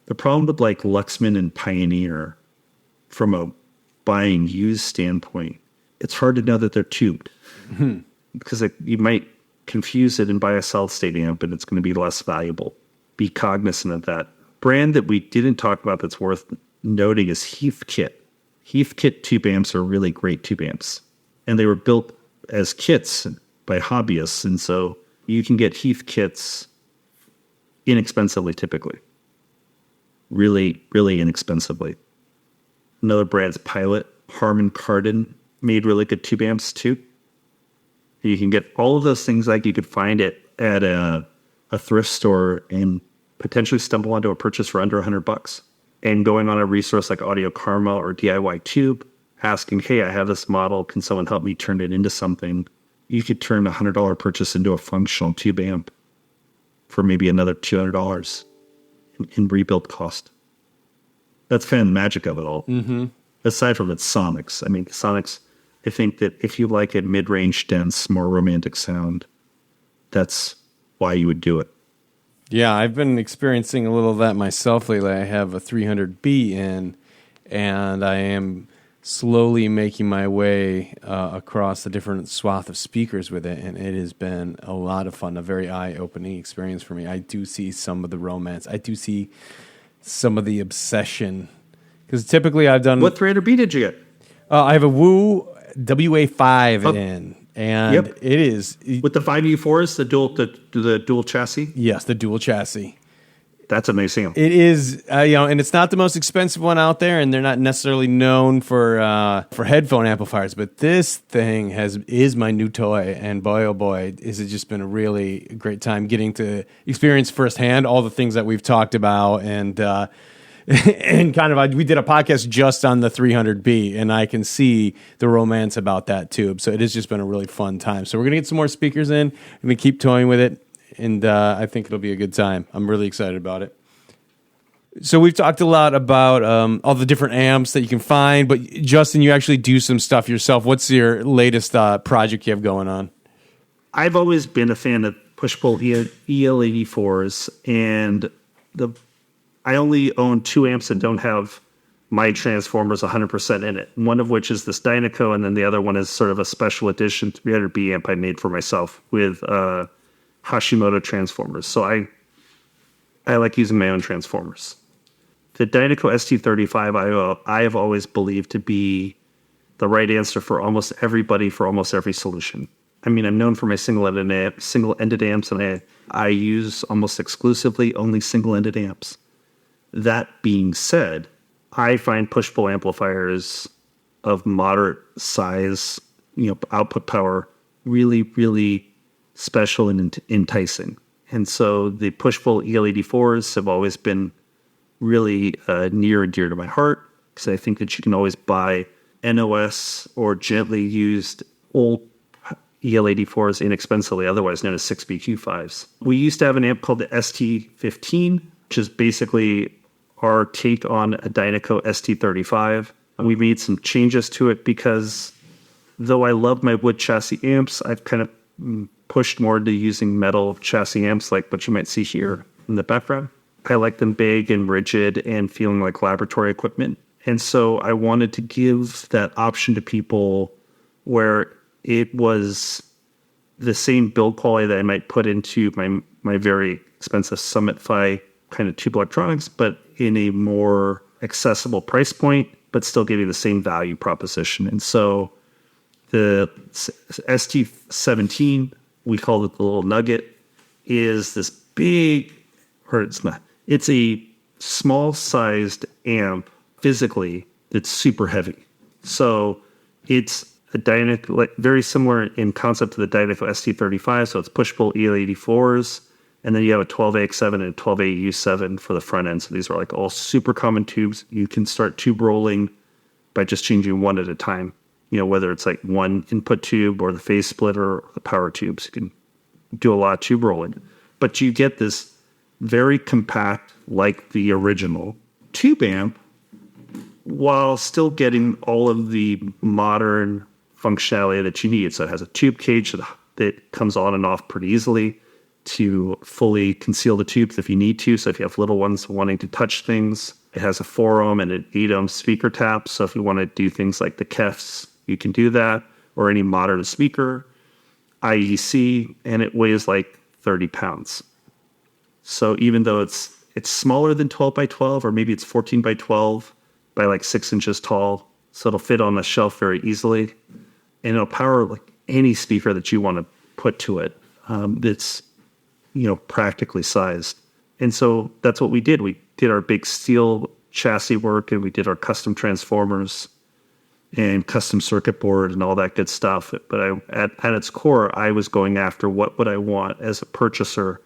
the problem with like Luxman and Pioneer from a buying used standpoint, it's hard to know that they're tubed. Because you might confuse it and buy a solid state amp and it's going to be less valuable. Be cognizant of that. Brand that we didn't talk about that's worth noting is Heathkit. Heathkit tube amps are really great tube amps. And they were built as kits by hobbyists. And so you can get Heathkits inexpensively typically. Really, really inexpensively. Another brand's Pilot. Harman Kardon made really good tube amps too. You can get all of those things like you could find it at a thrift store and potentially stumble onto a purchase for under $100. And going on a resource like Audio Karma or DIY Tube, asking, hey, I have this model. Can someone help me turn it into something? You could turn a $100 purchase into a functional tube amp for maybe another $200 in rebuild cost. That's kind of the magic of it all. Mm-hmm. Aside from its sonics. I mean, sonics, I think that if you like a mid-range, dense, more romantic sound, that's why you would do it. Yeah, I've been experiencing a little of that myself lately. I have a 300B in, and I am slowly making my way across the different swath of speakers with it, and it has been a lot of fun, a very eye-opening experience for me. I do see some of the romance. I do see some of the obsession. Because typically I've done... What 300B did you get? I have a Woo WA5 in. And it is... With the 5U4s, the dual chassis? Yes, the dual chassis. That's amazing. It is, and it's not the most expensive one out there, and they're not necessarily known for headphone amplifiers, but this thing is my new toy, and boy, oh boy, has it just been a really great time getting to experience firsthand all the things that we've talked about, and we did a podcast just on the 300B, and I can see the romance about that tube. So it has just been a really fun time. So we're going to get some more speakers in. I'm going to keep toying with it, and I think it'll be a good time. I'm really excited about it. So we've talked a lot about all the different amps that you can find, but Justin, you actually do some stuff yourself. What's your latest project you have going on? I've always been a fan of push-pull EL84s, and I only own 2 amps that don't have my transformers 100% in it. One of which is this Dynaco, and then the other one is sort of a special edition 300B amp I made for myself with Hashimoto transformers. So I like using my own transformers. The Dynaco ST35 I have always believed to be the right answer for almost everybody for almost every solution. I mean, I'm known for my single-ended amps, and I use almost exclusively only single-ended amps. That being said, I find push-pull amplifiers of moderate size, output power, really, really special and enticing. And so the push-pull EL84s have always been really near and dear to my heart, because I think that you can always buy NOS or gently used old EL84s inexpensively, otherwise known as 6BQ5s. We used to have an amp called the ST15, which is basically our take on a Dynaco ST35. We made some changes to it because though I love my wood chassis amps, I've kind of pushed more into using metal chassis amps like what you might see here in the background. I like them big and rigid and feeling like laboratory equipment. And so I wanted to give that option to people where it was the same build quality that I might put into my very expensive Summit Phi kind of tube electronics, but in a more accessible price point, but still giving the same value proposition. And so the ST17, we call it the little nugget, is this big, or it's a small-sized amp physically that's super heavy. So it's a Dynaco, very similar in concept to the Dynaco ST35. So it's push-pull EL84s, and then you have a 12AX7 and a 12AU7 for the front end. So these are all super common tubes. You can start tube rolling by just changing one at a time. Whether it's one input tube or the phase splitter or the power tubes, you can do a lot of tube rolling. But you get this very compact, like the original tube amp, while still getting all of the modern functionality that you need. So it has a tube cage that comes on and off pretty easily to fully conceal the tubes if you need to. So if you have little ones wanting to touch things, it has a 4-ohm and an 8-ohm speaker tap. So if you want to do things like the KEFs, you can do that, or any modern speaker, IEC, and it weighs 30 pounds. So even though it's smaller than 12 by 12, or maybe it's 14 by 12 by 6 inches tall, so it'll fit on a shelf very easily, and it'll power any speaker that you want to put to it. That's practically sized. And so that's what we did. We did our big steel chassis work, and we did our custom transformers and custom circuit board and all that good stuff. But at its core, I was going after what would I want as a purchaser,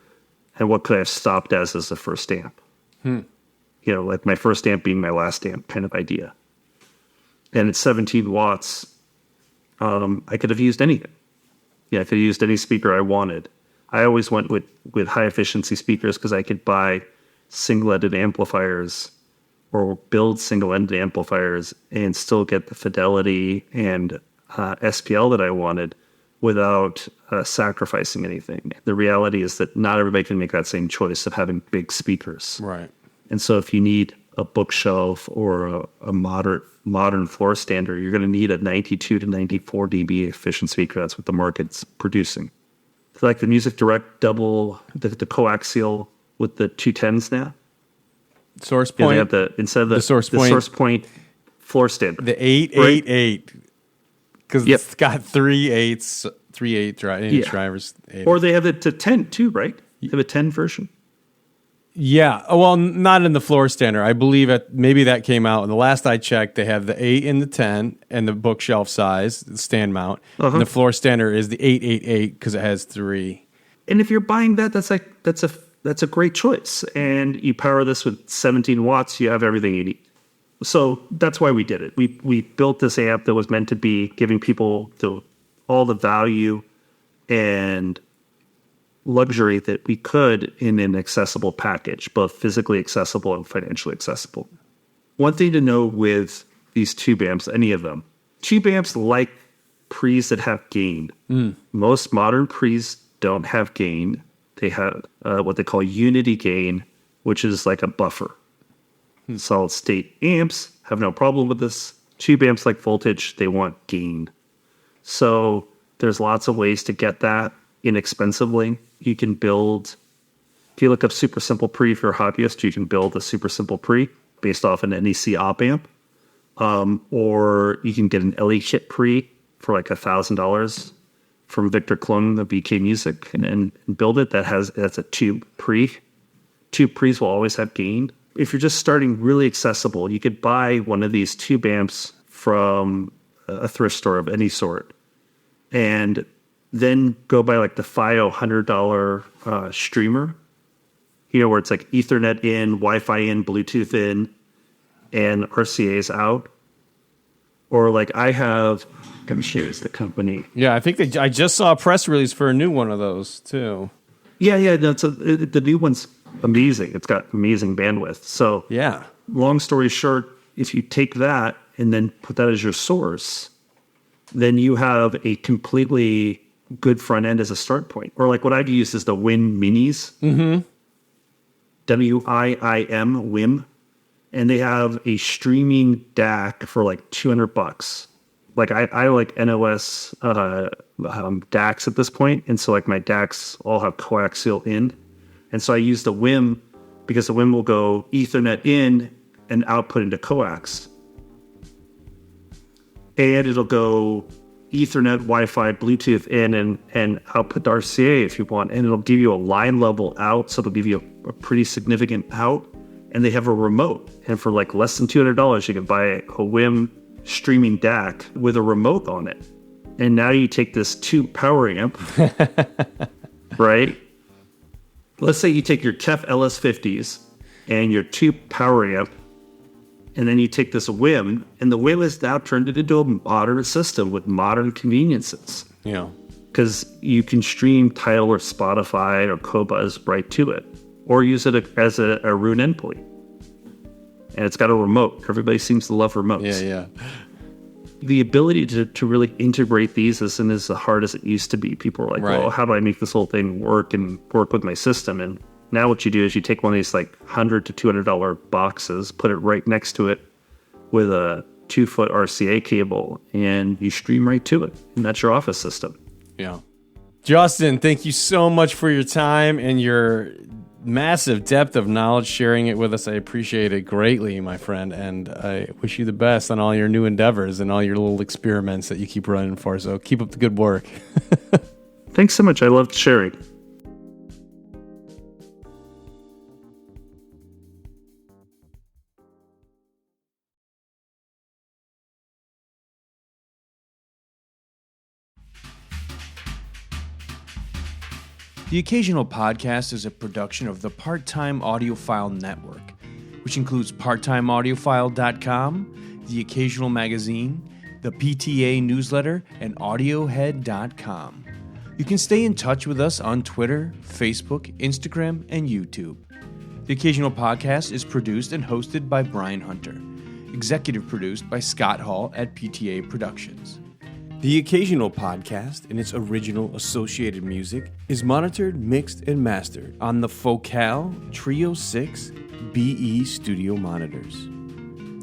and what could I have stopped as the first amp. My first amp being my last amp kind of idea. And at 17 watts, I could have used anything. I could have used any speaker I wanted. I always went with high efficiency speakers because I could buy single-ended amplifiers or build single-ended amplifiers and still get the fidelity and SPL that I wanted without sacrificing anything. The reality is that not everybody can make that same choice of having big speakers. Right. And so if you need a bookshelf or a modern floor standard, you're going to need a 92 to 94 dB efficient speaker. That's what the market's producing. So the Music Direct double, the coaxial with the 210s now. Source point. They have instead of the source point floor standard. The 888. Because it's got 3/8 inch drivers. Or they have it to 10 too, right? They have a 10 version. Yeah. Well, not in the floor standard. I believe maybe that came out. And the last I checked, they have the 8 and the 10 and the bookshelf size, the stand mount. And the floor standard is the 888 because it has 3. And if you're buying that, that's a great choice. And you power this with 17 watts, you have everything you need. So that's why we did it. We built this amp that was meant to be giving people all the value and luxury that we could in an accessible package, both physically accessible and financially accessible. One thing to know with these tube amps, any of them, tube amps like pre's that have gain. Most modern pre's don't have gain. They have what they call unity gain, which is like a buffer. Solid state amps have no problem with this. Tube amps like voltage, they want gain. So there's lots of ways to get that inexpensively. You can build, if you look up super simple pre for a hobbyist, you can build a super simple pre based off an NEC op amp. Or you can get an LE kit pre for like $1,000 from Victor Clone, the BK Music, and build it. That's a tube pre. Tube pre's will always have gain. If you're just starting really accessible, you could buy one of these tube amps from a thrift store of any sort, and then go buy like the FiO $100 streamer, where it's like Ethernet in, Wi-Fi in, Bluetooth in, and RCA's out. Or like I have, I'm sure it's the company. Yeah, I think I just saw a press release for a new one of those too. Yeah. No, the new one's amazing. It's got amazing bandwidth. So yeah. Long story short, if you take that and then put that as your source, then you have a completely good front end as a start point. Or like what I've used is the WIM Minis. Mm-hmm. WIIM, WIM. And they have a streaming DAC for like $200. Like I like NOS DACs at this point, and so like my DACs all have coaxial in, and so I use the WIM because the WIM will go Ethernet in and output into coax, and it'll go Ethernet, Wi-Fi, Bluetooth in and output to RCA if you want, and it'll give you a line level out, so it'll give you a pretty significant out. And they have a remote. And for like less than $200, you can buy a WIM streaming DAC with a remote on it. And now you take this tube power amp, right? Let's say you take your TEF LS50s and your tube power amp, and then you take this WIM, and the WIM is now turned it into a modern system with modern conveniences. Yeah. Because you can stream Tidal or Spotify or Qobuz right to it. Or use it as a Roon endpoint. And it's got a remote. Everybody seems to love remotes. Yeah. The ability to really integrate these isn't as hard as it used to be. People are like, right. Well, how do I make this whole thing work and work with my system? And now what you do is you take one of these like $100 to $200 boxes, put it right next to it with a 2-foot RCA cable, and you stream right to it. And that's your office system. Yeah. Justin, thank you so much for your time and your massive depth of knowledge, sharing it with us. I appreciate it greatly, my friend, and I wish you the best on all your new endeavors and all your little experiments that you keep running for. So keep up the good work. Thanks so much. I loved sharing. The Occasional Podcast is a production of the Part-Time Audiophile Network, which includes parttimeaudiophile.com, The Occasional Magazine, the PTA Newsletter, and audiohead.com. You can stay in touch with us on Twitter, Facebook, Instagram, and YouTube. The Occasional Podcast is produced and hosted by Brian Hunter, executive produced by Scott Hall at PTA Productions. The Occasional Podcast and its original associated music is monitored, mixed, and mastered on the Focal Trio 6 BE studio monitors.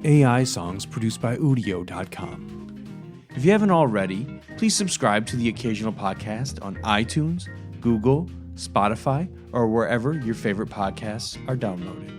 AI songs produced by Udio.com. If you haven't already, please subscribe to The Occasional Podcast on iTunes, Google, Spotify, or wherever your favorite podcasts are downloaded.